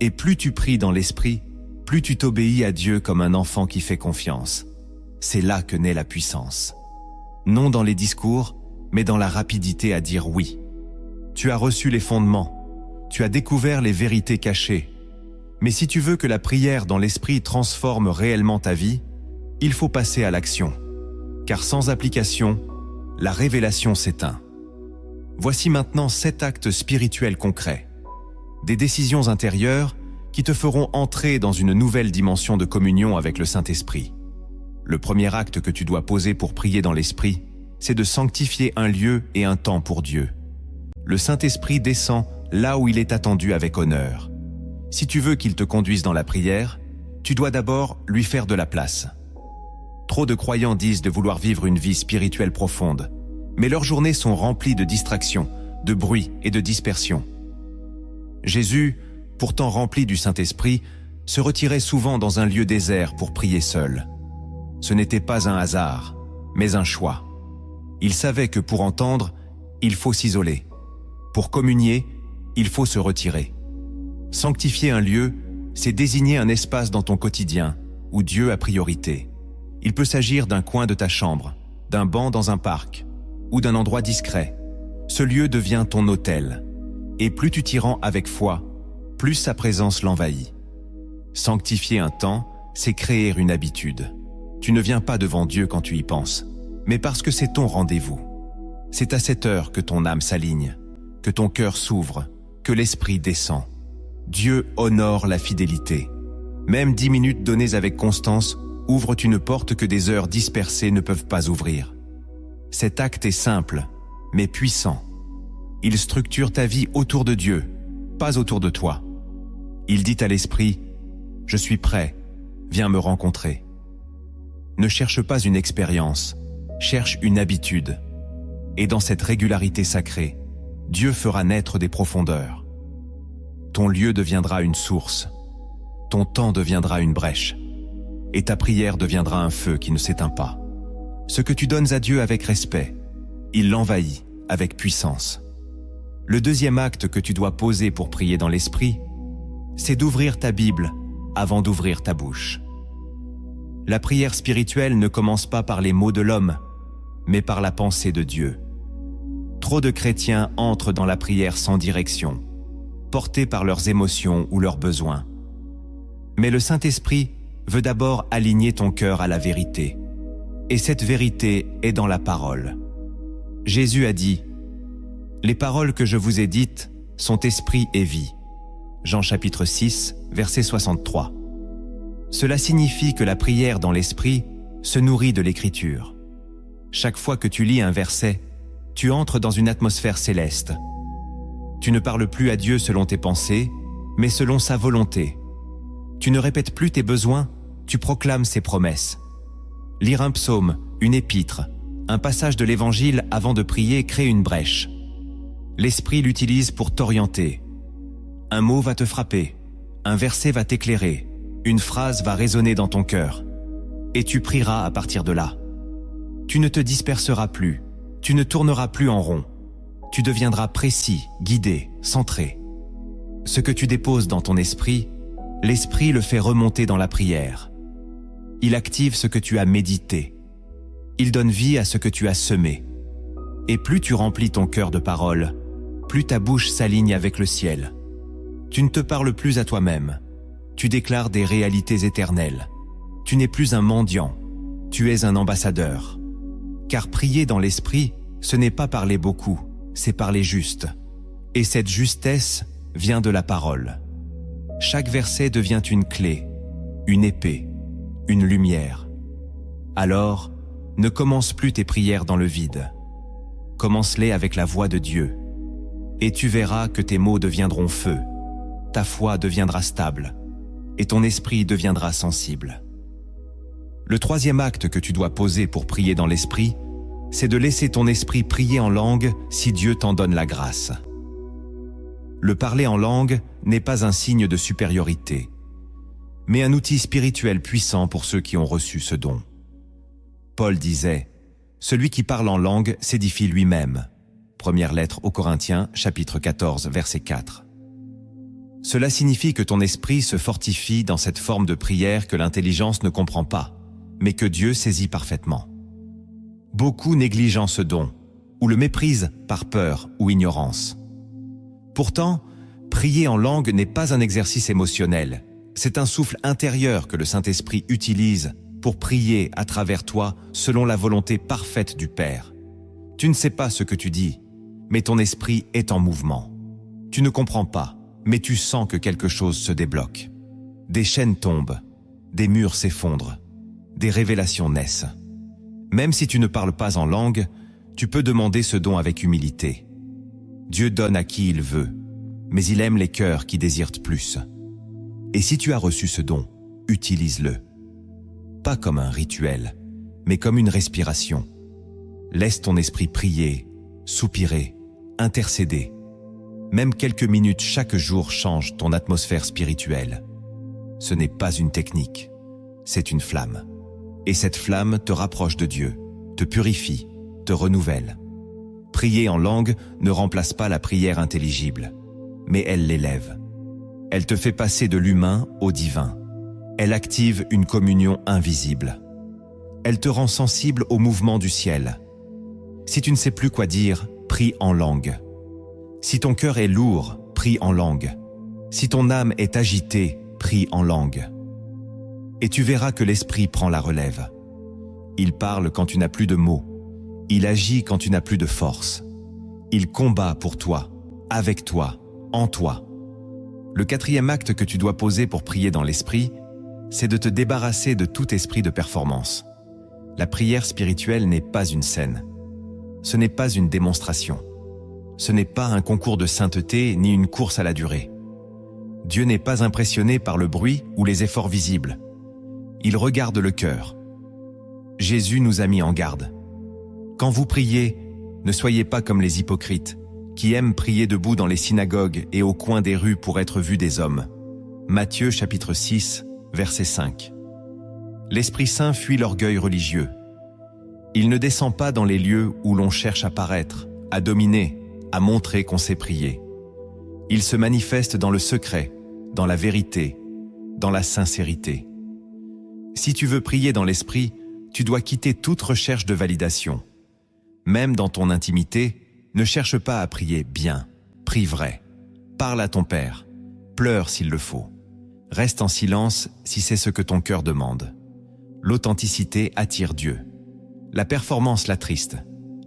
Et plus tu pries dans l'esprit, plus tu t'obéis à Dieu comme un enfant qui fait confiance. C'est là que naît la puissance. Non dans les discours, mais dans la rapidité à dire oui. Tu as reçu les fondements. Tu as découvert les vérités cachées. Mais si tu veux que la prière dans l'esprit transforme réellement ta vie, il faut passer à l'action. Car sans application, la révélation s'éteint. Voici maintenant 7 actes spirituels concrets. Des décisions intérieures qui te feront entrer dans une nouvelle dimension de communion avec le Saint-Esprit. Le premier acte que tu dois poser pour prier dans l'Esprit, c'est de sanctifier un lieu et un temps pour Dieu. Le Saint-Esprit descend là où il est attendu avec honneur. Si tu veux qu'il te conduise dans la prière, tu dois d'abord lui faire de la place. Trop de croyants disent de vouloir vivre une vie spirituelle profonde, mais leurs journées sont remplies de distractions, de bruit et de dispersion. Jésus, pourtant rempli du Saint-Esprit, se retirait souvent dans un lieu désert pour prier seul. Ce n'était pas un hasard, mais un choix. Il savait que pour entendre, il faut s'isoler. Pour communier, il faut se retirer. Sanctifier un lieu, c'est désigner un espace dans ton quotidien où Dieu a priorité. Il peut s'agir d'un coin de ta chambre, d'un banc dans un parc ou d'un endroit discret. Ce lieu devient ton autel. Et plus tu t'y rends avec foi, plus sa présence l'envahit. Sanctifier un temps, c'est créer une habitude. Tu ne viens pas devant Dieu quand tu y penses, mais parce que c'est ton rendez-vous. C'est à cette heure que ton âme s'aligne, que ton cœur s'ouvre, que l'esprit descend. Dieu honore la fidélité. Même 10 minutes données avec constance ouvrent une porte que des heures dispersées ne peuvent pas ouvrir. Cet acte est simple, mais puissant. Il structure ta vie autour de Dieu, pas autour de toi. Il dit à l'esprit, « Je suis prêt, viens me rencontrer ». Ne cherche pas une expérience, cherche une habitude. Et dans cette régularité sacrée, Dieu fera naître des profondeurs. Ton lieu deviendra une source, ton temps deviendra une brèche, et ta prière deviendra un feu qui ne s'éteint pas. Ce que tu donnes à Dieu avec respect, il l'envahit avec puissance. Le deuxième acte que tu dois poser pour prier dans l'esprit, c'est d'ouvrir ta Bible avant d'ouvrir ta bouche. La prière spirituelle ne commence pas par les mots de l'homme, mais par la pensée de Dieu. Trop de chrétiens entrent dans la prière sans direction, portés par leurs émotions ou leurs besoins. Mais le Saint-Esprit veut d'abord aligner ton cœur à la vérité. Et cette vérité est dans la parole. Jésus a dit « Les paroles que je vous ai dites sont esprit et vie ». Jean chapitre 6, verset 63. Cela signifie que la prière dans l'esprit se nourrit de l'écriture. Chaque fois que tu lis un verset, tu entres dans une atmosphère céleste. Tu ne parles plus à Dieu selon tes pensées, mais selon sa volonté. Tu ne répètes plus tes besoins, tu proclames ses promesses. Lire un psaume, une épître, un passage de l'Évangile avant de prier crée une brèche. L'Esprit l'utilise pour t'orienter. Un mot va te frapper, un verset va t'éclairer, une phrase va résonner dans ton cœur. et tu prieras à partir de là. Tu ne te disperseras plus, tu ne tourneras plus en rond. Tu deviendras précis, guidé, centré. Ce que tu déposes dans ton esprit, l'esprit le fait remonter dans la prière. Il active ce que tu as médité. Il donne vie à ce que tu as semé. Et plus tu remplis ton cœur de paroles, plus ta bouche s'aligne avec le ciel. Tu ne te parles plus à toi-même. Tu déclares des réalités éternelles. Tu n'es plus un mendiant. Tu es un ambassadeur. Car prier dans l'esprit, ce n'est pas parler beaucoup, c'est parler juste. Et cette justesse vient de la parole. Chaque verset devient une clé, une épée, une lumière. Alors, ne commence plus tes prières dans le vide. Commence-les avec la voix de Dieu. Et tu verras que tes mots deviendront feu, ta foi deviendra stable, et ton esprit deviendra sensible. Le troisième acte que tu dois poser pour prier dans l'esprit, c'est de laisser ton esprit prier en langue si Dieu t'en donne la grâce. Le parler en langue n'est pas un signe de supériorité, mais un outil spirituel puissant pour ceux qui ont reçu ce don. Paul disait « Celui qui parle en langue s'édifie lui-même ». Première lettre aux Corinthiens, chapitre 14, verset 4. Cela signifie que ton esprit se fortifie dans cette forme de prière que l'intelligence ne comprend pas, mais que Dieu saisit parfaitement. Beaucoup négligent ce don, ou le méprisent par peur ou ignorance. Pourtant, prier en langue n'est pas un exercice émotionnel, c'est un souffle intérieur que le Saint-Esprit utilise pour prier à travers toi selon la volonté parfaite du Père. Tu ne sais pas ce que tu dis, mais ton esprit est en mouvement. Tu ne comprends pas, mais tu sens que quelque chose se débloque. Des chaînes tombent, des murs s'effondrent, des révélations naissent. Même si tu ne parles pas en langue, tu peux demander ce don avec humilité. Dieu donne à qui il veut, mais il aime les cœurs qui désirent plus. Et si tu as reçu ce don, utilise-le. Pas comme un rituel, mais comme une respiration. Laisse ton esprit prier, soupirer, intercéder. Même quelques minutes chaque jour changent ton atmosphère spirituelle. Ce n'est pas une technique, c'est une flamme. Et cette flamme te rapproche de Dieu, te purifie, te renouvelle. Prier en langue ne remplace pas la prière intelligible, mais elle l'élève. Elle te fait passer de l'humain au divin. Elle active une communion invisible. Elle te rend sensible au mouvement du ciel. Si tu ne sais plus quoi dire, prie en langue. Si ton cœur est lourd, prie en langue. Si ton âme est agitée, prie en langue. Et tu verras que l'esprit prend la relève. Il parle quand tu n'as plus de mots. Il agit quand tu n'as plus de force. Il combat pour toi, avec toi, en toi. Le quatrième acte que tu dois poser pour prier dans l'esprit, c'est de te débarrasser de tout esprit de performance. La prière spirituelle n'est pas une scène. Ce n'est pas une démonstration. Ce n'est pas un concours de sainteté ni une course à la durée. Dieu n'est pas impressionné par le bruit ou les efforts visibles. Il regarde le cœur. Jésus nous a mis en garde. Quand vous priez, ne soyez pas comme les hypocrites, qui aiment prier debout dans les synagogues et au coin des rues pour être vus des hommes. Matthieu chapitre 6, verset 5. L'Esprit Saint fuit l'orgueil religieux. Il ne descend pas dans les lieux où l'on cherche à paraître, à dominer, à montrer qu'on sait prier. Il se manifeste dans le secret, dans la vérité, dans la sincérité. Si tu veux prier dans l'esprit, tu dois quitter toute recherche de validation. Même dans ton intimité, ne cherche pas à prier bien, prie vrai. Parle à ton Père, pleure s'il le faut. Reste en silence si c'est ce que ton cœur demande. L'authenticité attire Dieu. La performance l'attriste.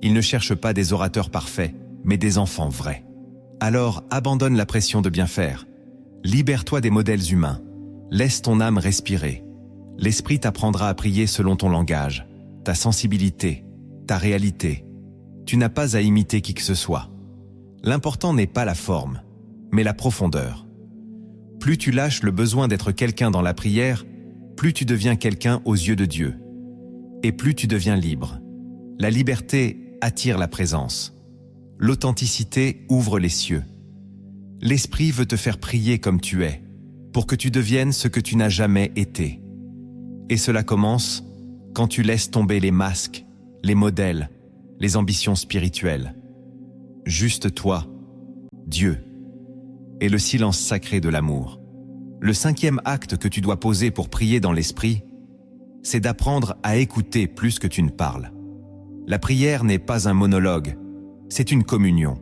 Il ne cherche pas des orateurs parfaits, mais des enfants vrais. Alors abandonne la pression de bien faire. Libère-toi des modèles humains. Laisse ton âme respirer. L'Esprit t'apprendra à prier selon ton langage, ta sensibilité, ta réalité. Tu n'as pas à imiter qui que ce soit. L'important n'est pas la forme, mais la profondeur. Plus tu lâches le besoin d'être quelqu'un dans la prière, plus tu deviens quelqu'un aux yeux de Dieu. Et plus tu deviens libre. La liberté attire la présence. L'authenticité ouvre les cieux. L'Esprit veut te faire prier comme tu es, pour que tu deviennes ce que tu n'as jamais été. Et cela commence quand tu laisses tomber les masques, les modèles, les ambitions spirituelles. Juste toi, Dieu, et le silence sacré de l'amour. Le 5e acte que tu dois poser pour prier dans l'esprit, c'est d'apprendre à écouter plus que tu ne parles. La prière n'est pas un monologue, c'est une communion.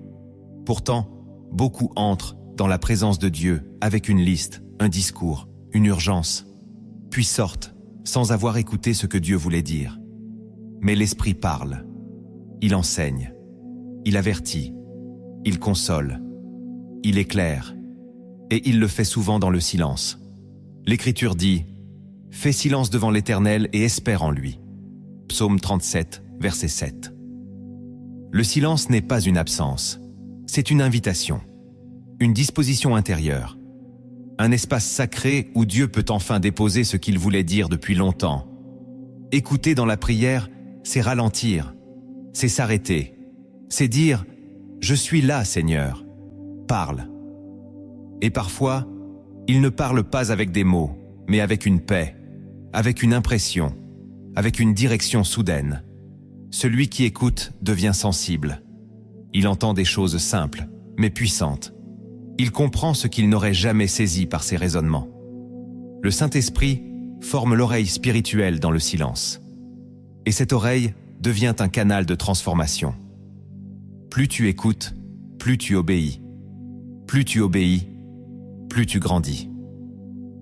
Pourtant, beaucoup entrent dans la présence de Dieu avec une liste, un discours, une urgence, puis sortent sans avoir écouté ce que Dieu voulait dire. Mais l'Esprit parle, il enseigne, il avertit, il console, il éclaire, et il le fait souvent dans le silence. L'Écriture dit « Fais silence devant l'Éternel et espère en lui ». Psaume 37, verset 7. Le silence n'est pas une absence, c'est une invitation, une disposition intérieure, un espace sacré où Dieu peut enfin déposer ce qu'il voulait dire depuis longtemps. Écouter dans la prière, c'est ralentir, c'est s'arrêter, c'est dire « Je suis là, Seigneur, parle ». Et parfois, il ne parle pas avec des mots, mais avec une paix, avec une impression, avec une direction soudaine. Celui qui écoute devient sensible. Il entend des choses simples, mais puissantes. Il comprend ce qu'il n'aurait jamais saisi par ses raisonnements. Le Saint-Esprit forme l'oreille spirituelle dans le silence. Et cette oreille devient un canal de transformation. Plus tu écoutes, plus tu obéis. Plus tu obéis, plus tu grandis.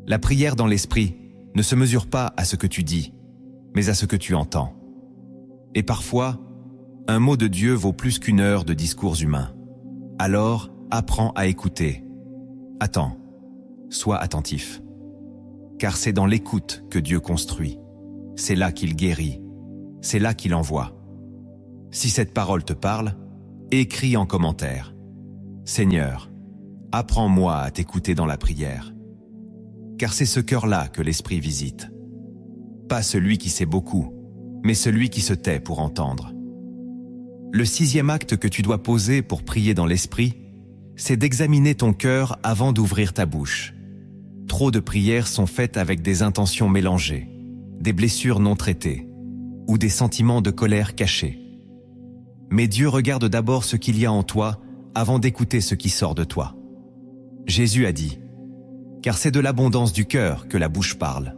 La prière dans l'esprit ne se mesure pas à ce que tu dis, mais à ce que tu entends. Et parfois, un mot de Dieu vaut plus qu'une heure de discours humains. Alors, apprends à écouter. Attends, sois attentif. Car c'est dans l'écoute que Dieu construit. C'est là qu'il guérit. C'est là qu'il envoie. Si cette parole te parle, écris en commentaire. Seigneur, apprends-moi à t'écouter dans la prière. Car c'est ce cœur-là que l'Esprit visite. Pas celui qui sait beaucoup, mais celui qui se tait pour entendre. Le 6e acte que tu dois poser pour prier dans l'Esprit, c'est d'examiner ton cœur avant d'ouvrir ta bouche. Trop de prières sont faites avec des intentions mélangées, des blessures non traitées, ou des sentiments de colère cachés. Mais Dieu regarde d'abord ce qu'il y a en toi avant d'écouter ce qui sort de toi. Jésus a dit « Car c'est de l'abondance du cœur que la bouche parle ».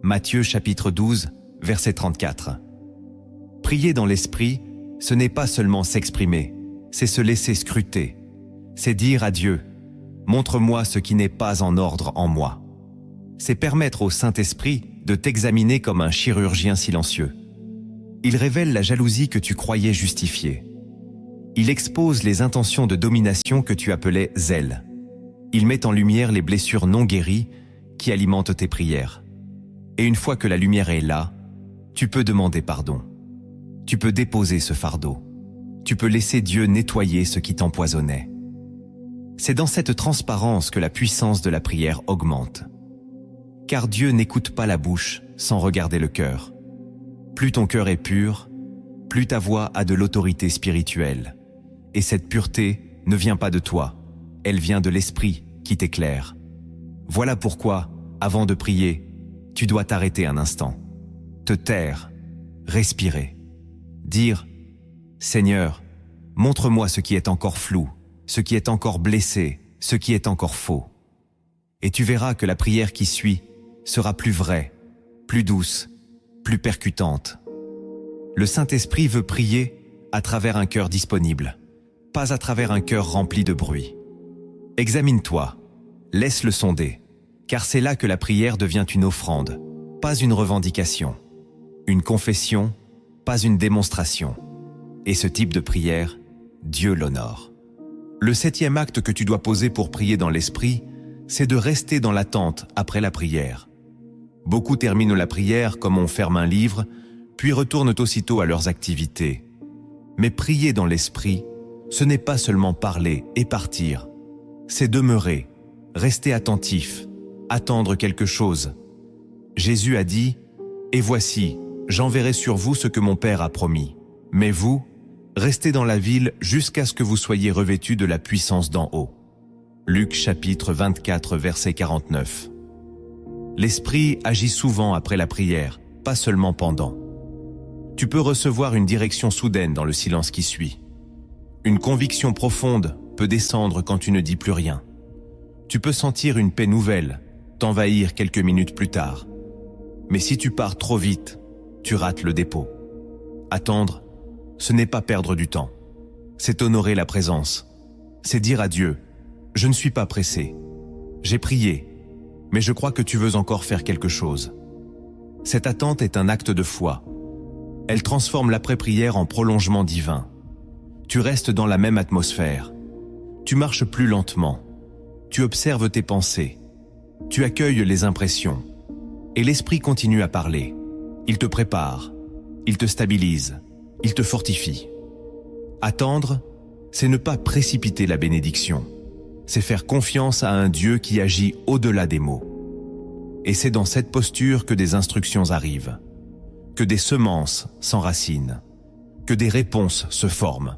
Matthieu chapitre 12, verset 34. Prier dans l'esprit, ce n'est pas seulement s'exprimer, c'est se laisser scruter. C'est dire à Dieu « Montre-moi ce qui n'est pas en ordre en moi ». C'est permettre au Saint-Esprit de t'examiner comme un chirurgien silencieux. Il révèle la jalousie que tu croyais justifiée. Il expose les intentions de domination que tu appelais zèle. Il met en lumière les blessures non guéries qui alimentent tes prières. Et une fois que la lumière est là, tu peux demander pardon. Tu peux déposer ce fardeau. Tu peux laisser Dieu nettoyer ce qui t'empoisonnait. C'est dans cette transparence que la puissance de la prière augmente. Car Dieu n'écoute pas la bouche sans regarder le cœur. Plus ton cœur est pur, plus ta voix a de l'autorité spirituelle. Et cette pureté ne vient pas de toi, elle vient de l'Esprit qui t'éclaire. Voilà pourquoi, avant de prier, tu dois t'arrêter un instant, te taire, respirer, dire « Seigneur, montre-moi ce qui est encore flou, ce qui est encore blessé, ce qui est encore faux. » Et tu verras que la prière qui suit sera plus vraie, plus douce, plus percutante. Le Saint-Esprit veut prier à travers un cœur disponible, pas à travers un cœur rempli de bruit. Examine-toi, laisse-le sonder, car c'est là que la prière devient une offrande, pas une revendication, une confession, pas une démonstration. Et ce type de prière, Dieu l'honore. Le 7e acte que tu dois poser pour prier dans l'esprit, c'est de rester dans l'attente après la prière. Beaucoup terminent la prière comme on ferme un livre, puis retournent aussitôt à leurs activités. Mais prier dans l'esprit, ce n'est pas seulement parler et partir, c'est demeurer, rester attentif, attendre quelque chose. Jésus a dit « Et voici, j'enverrai sur vous ce que mon Père a promis. Mais vous, restez dans la ville jusqu'à ce que vous soyez revêtus de la puissance d'en haut. » Luc chapitre 24, verset 49. L'Esprit agit souvent après la prière, pas seulement pendant. Tu peux recevoir une direction soudaine dans le silence qui suit. Une conviction profonde peut descendre quand tu ne dis plus rien. Tu peux sentir une paix nouvelle t'envahir quelques minutes plus tard. Mais si tu pars trop vite, tu rates le dépôt. Attendre, ce n'est pas perdre du temps. C'est honorer la présence. C'est dire à Dieu, « Je ne suis pas pressé. J'ai prié, mais je crois que tu veux encore faire quelque chose. » Cette attente est un acte de foi. Elle transforme l'après-prière en prolongement divin. Tu restes dans la même atmosphère. Tu marches plus lentement. Tu observes tes pensées. Tu accueilles les impressions. Et l'esprit continue à parler. Il te prépare. Il te stabilise. Il te fortifie. Attendre, c'est ne pas précipiter la bénédiction. C'est faire confiance à un Dieu qui agit au-delà des mots. Et c'est dans cette posture que des instructions arrivent, que des semences s'enracinent, que des réponses se forment.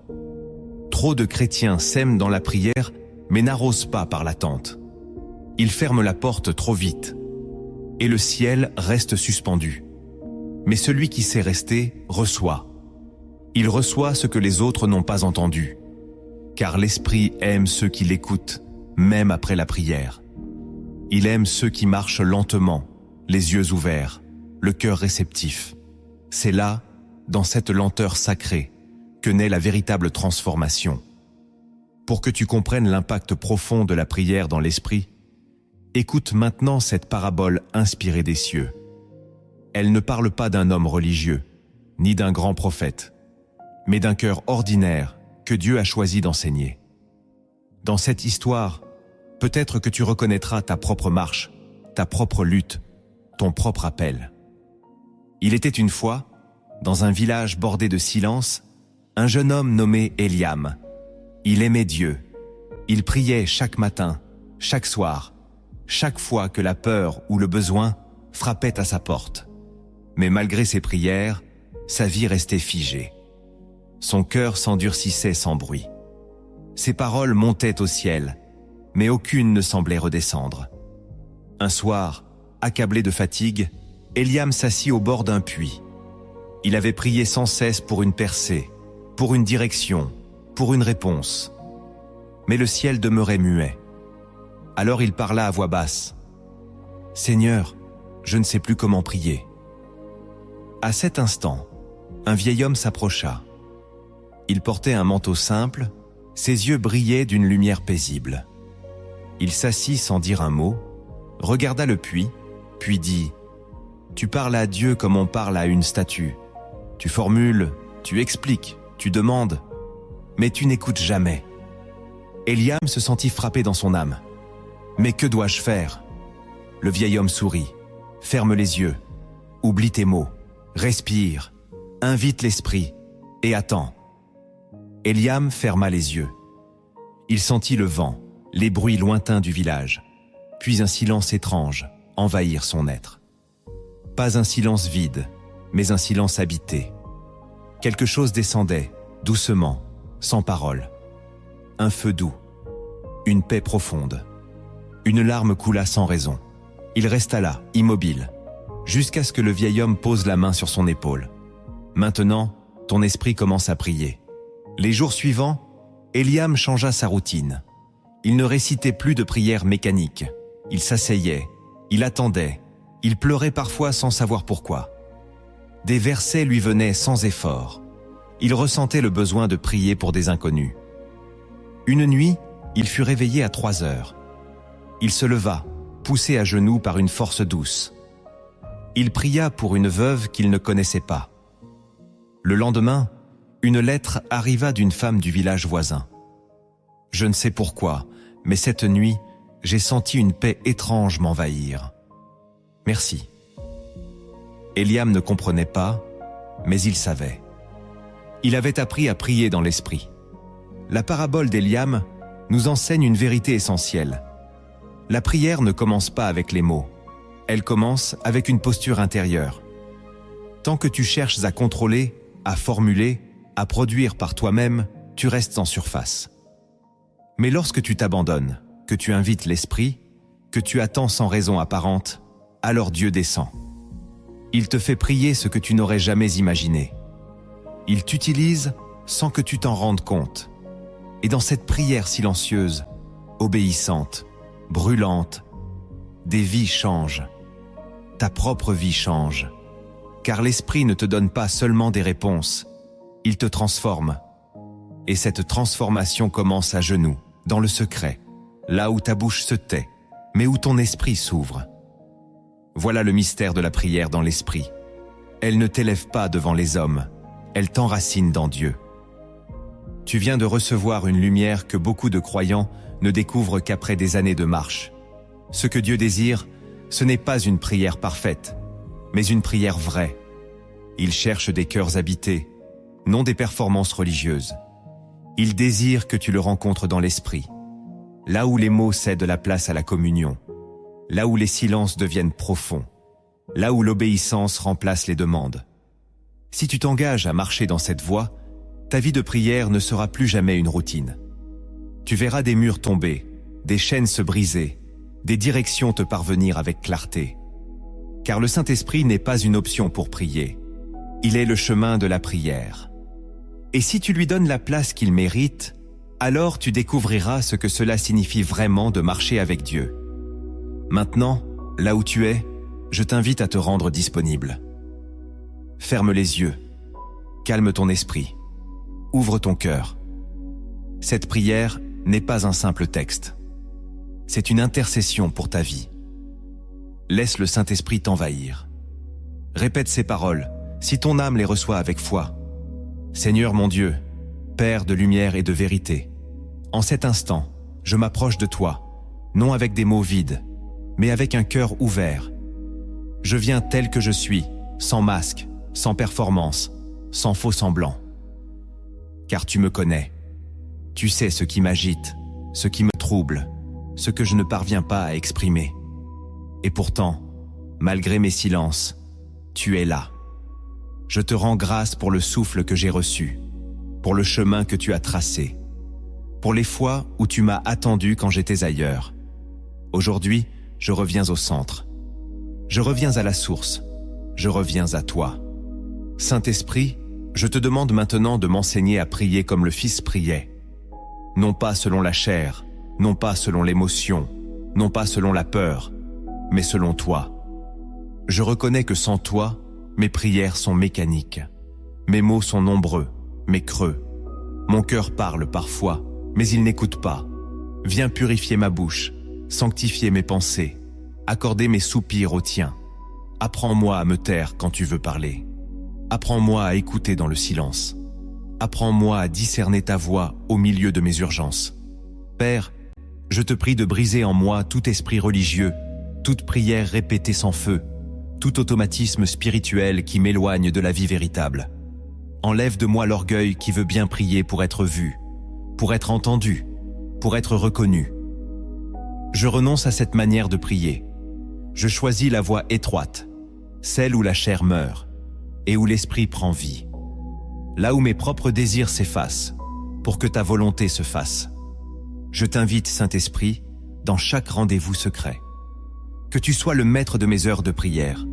Trop de chrétiens sèment dans la prière, mais n'arrosent pas par l'attente. Ils ferment la porte trop vite, et le ciel reste suspendu. Mais celui qui sait rester reçoit. Il reçoit ce que les autres n'ont pas entendu, car l'Esprit aime ceux qui l'écoutent, même après la prière. Il aime ceux qui marchent lentement, les yeux ouverts, le cœur réceptif. C'est là, dans cette lenteur sacrée, que naît la véritable transformation. Pour que tu comprennes l'impact profond de la prière dans l'esprit, écoute maintenant cette parabole inspirée des cieux. Elle ne parle pas d'un homme religieux, ni d'un grand prophète, mais d'un cœur ordinaire que Dieu a choisi d'enseigner. Dans cette histoire, peut-être que tu reconnaîtras ta propre marche, ta propre lutte, ton propre appel. Il était une fois, dans un village bordé de silence, un jeune homme nommé Eliam. Il aimait Dieu. Il priait chaque matin, chaque soir, chaque fois que la peur ou le besoin frappait à sa porte. Mais malgré ses prières, sa vie restait figée. Son cœur s'endurcissait sans bruit. Ses paroles montaient au ciel, mais aucune ne semblait redescendre. Un soir, accablé de fatigue, Eliam s'assit au bord d'un puits. Il avait prié sans cesse pour une percée, pour une direction, pour une réponse. Mais le ciel demeurait muet. Alors il parla à voix basse. « Seigneur, je ne sais plus comment prier. » À cet instant, un vieil homme s'approcha. Il portait un manteau simple, ses yeux brillaient d'une lumière paisible. Il s'assit sans dire un mot, regarda le puits, puis dit « Tu parles à Dieu comme on parle à une statue. Tu formules, tu expliques, tu demandes, mais tu n'écoutes jamais. » Eliam se sentit frappé dans son âme. « Mais que dois-je faire ?» Le vieil homme sourit. « Ferme les yeux, oublie tes mots, respire, invite l'esprit et attends. » Eliam ferma les yeux. Il sentit le vent, les bruits lointains du village, puis un silence étrange envahir son être. Pas un silence vide, mais un silence habité. Quelque chose descendait, doucement, sans parole. Un feu doux, une paix profonde. Une larme coula sans raison. Il resta là, immobile, jusqu'à ce que le vieil homme pose la main sur son épaule. « Maintenant, ton esprit commence à prier. » Les jours suivants, Eliam changea sa routine. Il ne récitait plus de prières mécaniques. Il s'asseyait, il attendait, il pleurait parfois sans savoir pourquoi. Des versets lui venaient sans effort. Il ressentait le besoin de prier pour des inconnus. Une nuit, il fut réveillé à 3 heures. Il se leva, poussé à genoux par une force douce. Il pria pour une veuve qu'il ne connaissait pas. Le lendemain, une lettre arriva d'une femme du village voisin. « Je ne sais pourquoi, mais cette nuit, j'ai senti une paix étrange m'envahir. Merci. » Eliam ne comprenait pas, mais il savait. Il avait appris à prier dans l'esprit. La parabole d'Eliam nous enseigne une vérité essentielle. La prière ne commence pas avec les mots. Elle commence avec une posture intérieure. Tant que tu cherches à contrôler, à formuler, à produire par toi-même, tu restes en surface. Mais lorsque tu t'abandonnes, que tu invites l'esprit, que tu attends sans raison apparente, alors Dieu descend. Il te fait prier ce que tu n'aurais jamais imaginé. Il t'utilise sans que tu t'en rendes compte. Et dans cette prière silencieuse, obéissante, brûlante, des vies changent. Ta propre vie change. Car l'Esprit ne te donne pas seulement des réponses, il te transforme. Et cette transformation commence à genoux, dans le secret, là où ta bouche se tait, mais où ton esprit s'ouvre. Voilà le mystère de la prière dans l'Esprit. Elle ne t'élève pas devant les hommes, elle t'enracine dans Dieu. Tu viens de recevoir une lumière que beaucoup de croyants ne découvrent qu'après des années de marche. Ce que Dieu désire, ce n'est pas une prière parfaite, mais une prière vraie. Il cherche des cœurs habités, non des performances religieuses. Il désire que tu le rencontres dans l'esprit, là où les mots cèdent la place à la communion, là où les silences deviennent profonds, là où l'obéissance remplace les demandes. Si tu t'engages à marcher dans cette voie, ta vie de prière ne sera plus jamais une routine. Tu verras des murs tomber, des chaînes se briser, des directions te parvenir avec clarté. Car le Saint-Esprit n'est pas une option pour prier. Il est le chemin de la prière. Et si tu lui donnes la place qu'il mérite, alors tu découvriras ce que cela signifie vraiment de marcher avec Dieu. Maintenant, là où tu es, je t'invite à te rendre disponible. Ferme les yeux, calme ton esprit, ouvre ton cœur. Cette prière n'est pas un simple texte. C'est une intercession pour ta vie. Laisse le Saint-Esprit t'envahir. Répète ces paroles, si ton âme les reçoit avec foi. Seigneur mon Dieu, Père de lumière et de vérité, en cet instant, je m'approche de toi, non avec des mots vides, mais avec un cœur ouvert. Je viens tel que je suis, sans masque, sans performance, sans faux semblant. Car tu me connais. Tu sais ce qui m'agite, ce qui me trouble, ce que je ne parviens pas à exprimer. Et pourtant, malgré mes silences, tu es là. Je te rends grâce pour le souffle que j'ai reçu, pour le chemin que tu as tracé, pour les fois où tu m'as attendu quand j'étais ailleurs. Aujourd'hui, je reviens au centre. Je reviens à la source. Je reviens à toi. Saint-Esprit, je te demande maintenant de m'enseigner à prier comme le Fils priait. Non pas selon la chair, non pas selon l'émotion, non pas selon la peur, mais selon toi. Je reconnais que sans toi, mes prières sont mécaniques. Mes mots sont nombreux, mais creux. Mon cœur parle parfois, mais il n'écoute pas. Viens purifier ma bouche, sanctifier mes pensées, accorder mes soupirs au tien. Apprends-moi à me taire quand tu veux parler. Apprends-moi à écouter dans le silence. Apprends-moi à discerner ta voix au milieu de mes urgences. Père, je te prie de briser en moi tout esprit religieux, toute prière répétée sans feu, tout automatisme spirituel qui m'éloigne de la vie véritable. Enlève de moi l'orgueil qui veut bien prier pour être vu, pour être entendu, pour être reconnu. Je renonce à cette manière de prier. Je choisis la voie étroite, celle où la chair meurt et où l'esprit prend vie. Là où mes propres désirs s'effacent, pour que ta volonté se fasse. Je t'invite, Saint-Esprit, dans chaque rendez-vous secret. Que tu sois le maître de mes heures de prière.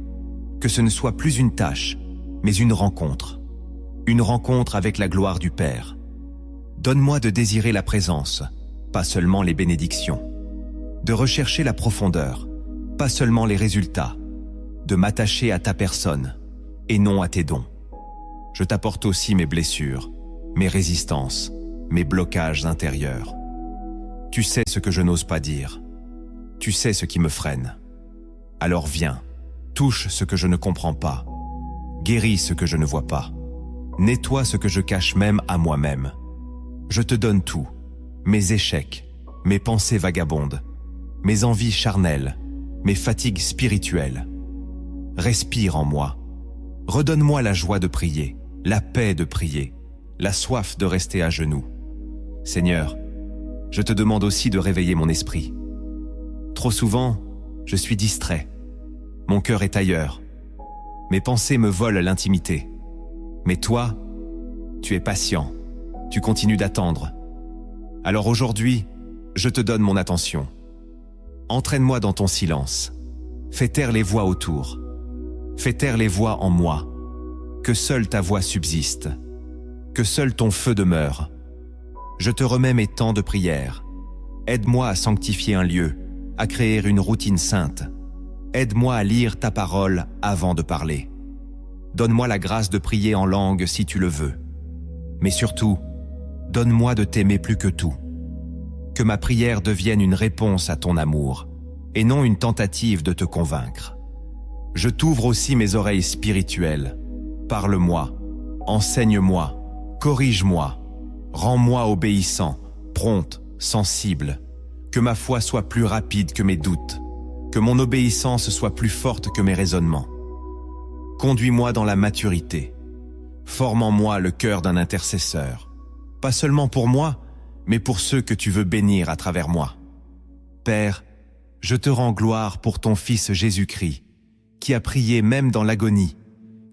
Que ce ne soit plus une tâche, mais une rencontre. Une rencontre avec la gloire du Père. Donne-moi de désirer la présence, pas seulement les bénédictions. De rechercher la profondeur, pas seulement les résultats. De m'attacher à ta personne, et non à tes dons. Je t'apporte aussi mes blessures, mes résistances, mes blocages intérieurs. Tu sais ce que je n'ose pas dire. Tu sais ce qui me freine. Alors viens, touche ce que je ne comprends pas. Guéris ce que je ne vois pas. Nettoie ce que je cache même à moi-même. Je te donne tout, mes échecs, mes pensées vagabondes, mes envies charnelles, mes fatigues spirituelles. Respire en moi. Redonne-moi la joie de prier, la paix de prier, la soif de rester à genoux. Seigneur, je te demande aussi de réveiller mon esprit. Trop souvent, je suis distrait. Mon cœur est ailleurs. Mes pensées me volent l'intimité. Mais toi, tu es patient. Tu continues d'attendre. Alors aujourd'hui, je te donne mon attention. Entraîne-moi dans ton silence. Fais taire les voix autour. Fais taire les voix en moi. Que seule ta voix subsiste. Que seul ton feu demeure. Je te remets mes temps de prière. Aide-moi à sanctifier un lieu, à créer une routine sainte. Aide-moi à lire ta parole avant de parler. Donne-moi la grâce de prier en langue si tu le veux. Mais surtout, donne-moi de t'aimer plus que tout. Que ma prière devienne une réponse à ton amour, et non une tentative de te convaincre. Je t'ouvre aussi mes oreilles spirituelles. Parle-moi, enseigne-moi, corrige-moi, rends-moi obéissant, prompt, sensible. Que ma foi soit plus rapide que mes doutes, que mon obéissance soit plus forte que mes raisonnements. Conduis-moi dans la maturité. Forme en moi le cœur d'un intercesseur. Pas seulement pour moi, mais pour ceux que tu veux bénir à travers moi. Père, je te rends gloire pour ton Fils Jésus-Christ, qui a prié même dans l'agonie,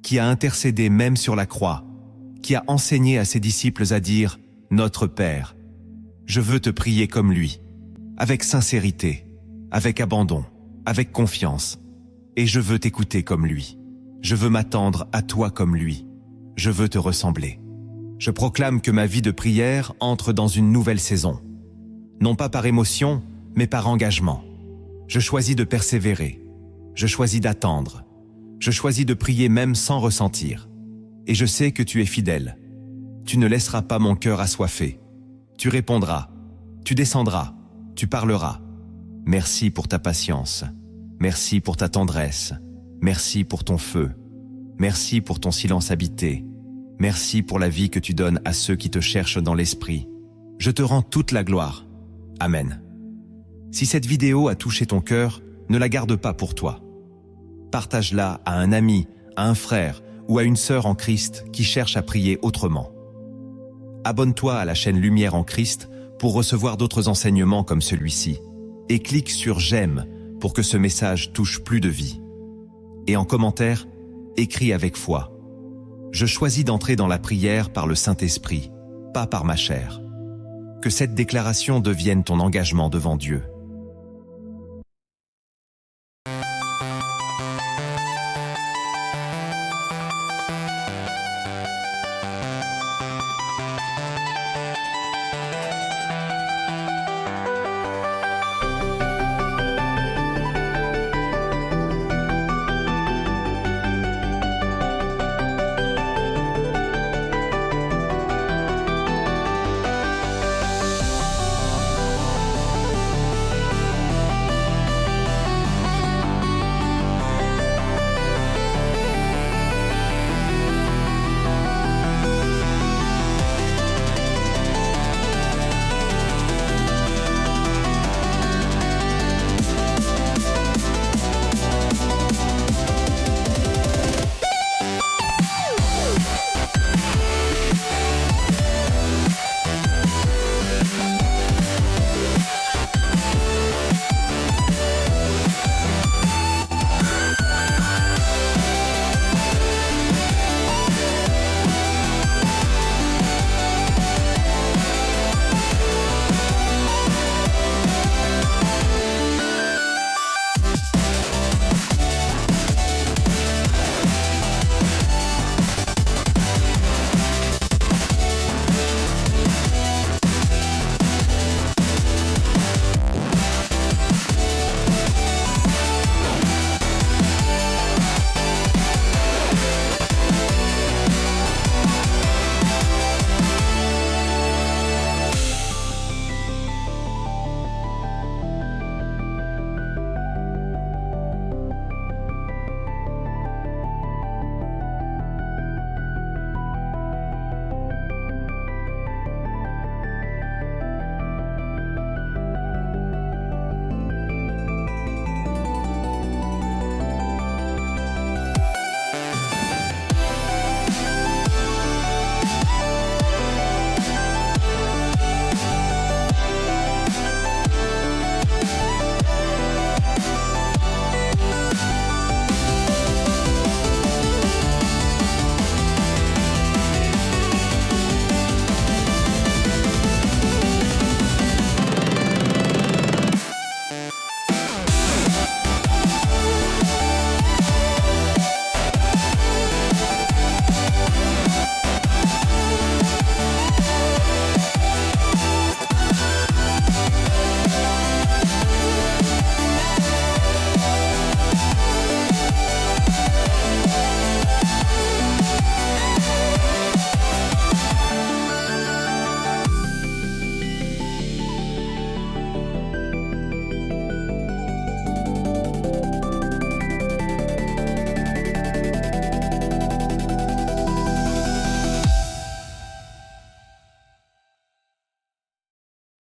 qui a intercédé même sur la croix, qui a enseigné à ses disciples à dire « Notre Père ». Je veux te prier comme lui, avec sincérité, avec abandon, avec confiance, et je veux t'écouter comme lui. Je veux m'attendre à toi comme lui. Je veux te ressembler. Je proclame que ma vie de prière entre dans une nouvelle saison. Non pas par émotion, mais par engagement. Je choisis de persévérer. Je choisis d'attendre. Je choisis de prier même sans ressentir. Et je sais que tu es fidèle. Tu ne laisseras pas mon cœur assoiffé. Tu répondras. Tu descendras. Tu parleras. Merci pour ta patience. Merci pour ta tendresse. Merci pour ton feu. Merci pour ton silence habité. Merci pour la vie que tu donnes à ceux qui te cherchent dans l'esprit. Je te rends toute la gloire. Amen. Si cette vidéo a touché ton cœur, ne la garde pas pour toi. Partage-la à un ami, à un frère ou à une sœur en Christ qui cherche à prier autrement. Abonne-toi à la chaîne Lumière en Christ pour recevoir d'autres enseignements comme celui-ci et clique sur « J'aime » pour que ce message touche plus de vies. Et en commentaire, écris avec foi. Je choisis d'entrer dans la prière par le Saint-Esprit, pas par ma chair. Que cette déclaration devienne ton engagement devant Dieu.